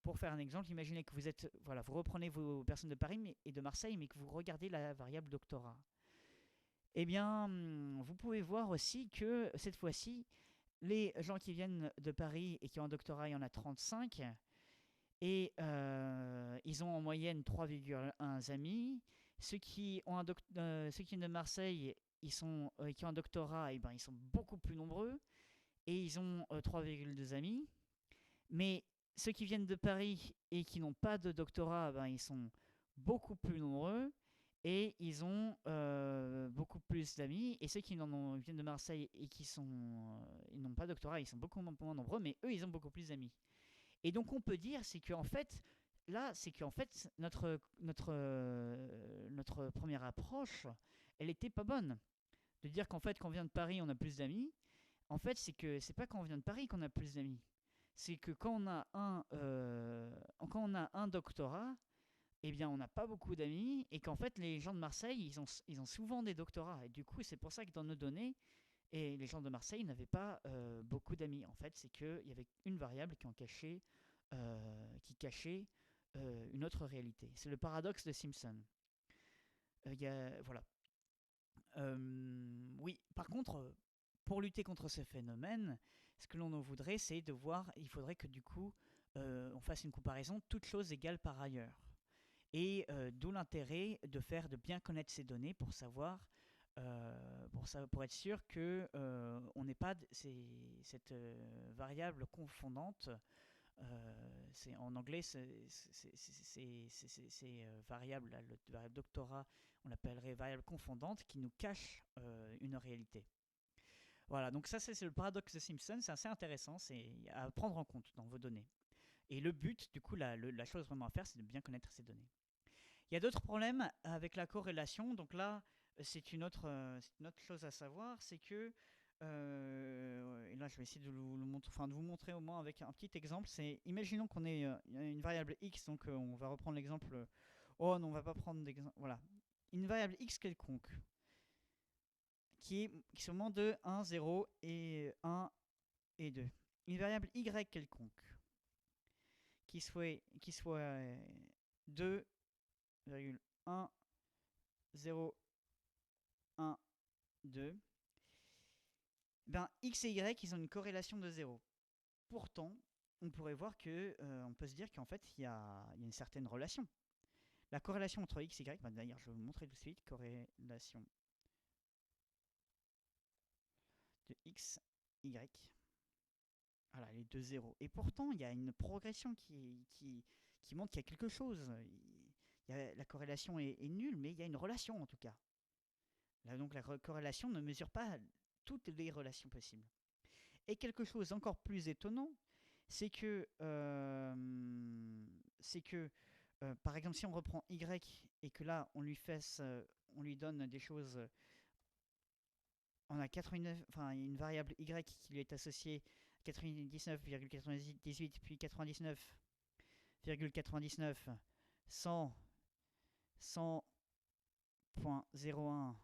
Pour faire un exemple, imaginez que vous reprenez vos personnes de Paris et de Marseille, mais que vous regardez la variable doctorat. Eh bien, vous pouvez voir aussi que cette fois-ci, les gens qui viennent de Paris et qui ont un doctorat, il y en a 35. Et ils ont en moyenne 3,1 amis. Ceux qui viennent de Marseille, qui ont un doctorat, et ben, ils sont beaucoup plus nombreux. Et ils ont 3,2 amis. Mais ceux qui viennent de Paris et qui n'ont pas de doctorat, ben, ils sont beaucoup plus nombreux. Et ils ont beaucoup plus d'amis. Et ceux qui viennent de Marseille et ils n'ont pas de doctorat, ils sont beaucoup moins nombreux. Mais eux, ils ont beaucoup plus d'amis. Et donc on peut dire, c'est qu'en fait, notre première approche, elle était pas bonne. De dire qu'en fait, quand on vient de Paris, on a plus d'amis. En fait, c'est pas quand on vient de Paris qu'on a plus d'amis. C'est que quand on a un doctorat, eh bien, on n'a pas beaucoup d'amis. Et qu'en fait, les gens de Marseille, ils ont souvent des doctorats. Et du coup, c'est pour ça que dans nos données, et les gens de Marseille n'avaient pas beaucoup d'amis. En fait, c'est qu'il y avait une variable qui cachait une autre réalité. C'est le paradoxe de Simpson. Voilà. Oui, par contre, pour lutter contre ce phénomène, ce que l'on en voudrait, c'est de voir, il faudrait que du coup, on fasse une comparaison, toutes choses égales par ailleurs. Et d'où l'intérêt de bien connaître ces données pour savoir, pour être sûr que on n'ait pas cette variable confondante. En anglais, ces variables, le variable doctorat, on l'appellerait variable confondante, qui nous cache une réalité. Voilà, donc ça c'est le paradoxe de Simpson, c'est assez intéressant, c'est à prendre en compte dans vos données. Et le but, du coup, la chose vraiment à faire, c'est de bien connaître ces données. Il y a d'autres problèmes avec la corrélation. Donc là, c'est une autre chose à savoir, c'est que et là, je vais essayer de vous montrer au moins avec un petit exemple. Imaginons qu'on ait une variable x, donc on va reprendre l'exemple. Oh non, on va pas prendre d'exemple. Voilà, une variable x quelconque qui se ment de 1, 0 et 1 et 2. Une variable y quelconque qui soit 2,1, 0, 1, 2. Ben, x et y, ils ont une corrélation de 0. Pourtant, on pourrait voir que, on peut se dire qu'en fait, il y a une certaine relation. La corrélation entre x et y, ben, d'ailleurs, je vais vous montrer tout de suite, corrélation de x, y. Voilà, les deux zéros. Et pourtant, il y a une progression qui montre qu'il y a quelque chose. La corrélation est nulle, mais il y a une relation en tout cas. Là, donc la corrélation ne mesure pas toutes les relations possibles. Et quelque chose encore plus étonnant, c'est que, par exemple, si on reprend y et que là, on lui donne des choses, on a 89, enfin une variable y qui lui est associée 99,98 puis 99,99 100 100.01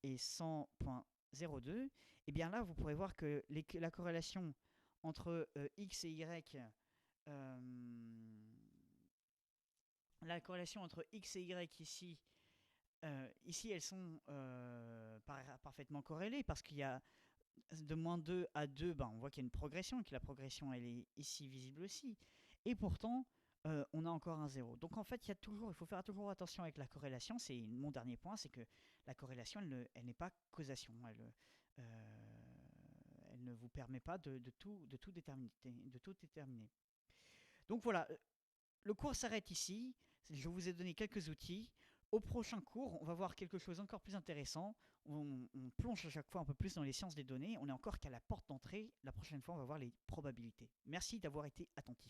et 100.02, et bien là vous pourrez voir que la corrélation entre x et y, la corrélation entre x et y ici elles sont parfaitement corrélées parce qu'il y a de -2 à 2, ben, on voit qu'il y a une progression et que la progression, elle est ici visible aussi. Et pourtant, on a encore un 0. Donc en fait, il faut faire toujours attention avec la corrélation. C'est mon dernier point, c'est que la corrélation, elle n'est pas causation. Elle ne vous permet pas de tout déterminer, de tout déterminer. Donc voilà, le cours s'arrête ici. Je vous ai donné quelques outils. Au prochain cours, on va voir quelque chose encore plus intéressant. On plonge à chaque fois un peu plus dans les sciences des données. On est encore qu'à la porte d'entrée. La prochaine fois, on va voir les probabilités. Merci d'avoir été attentif.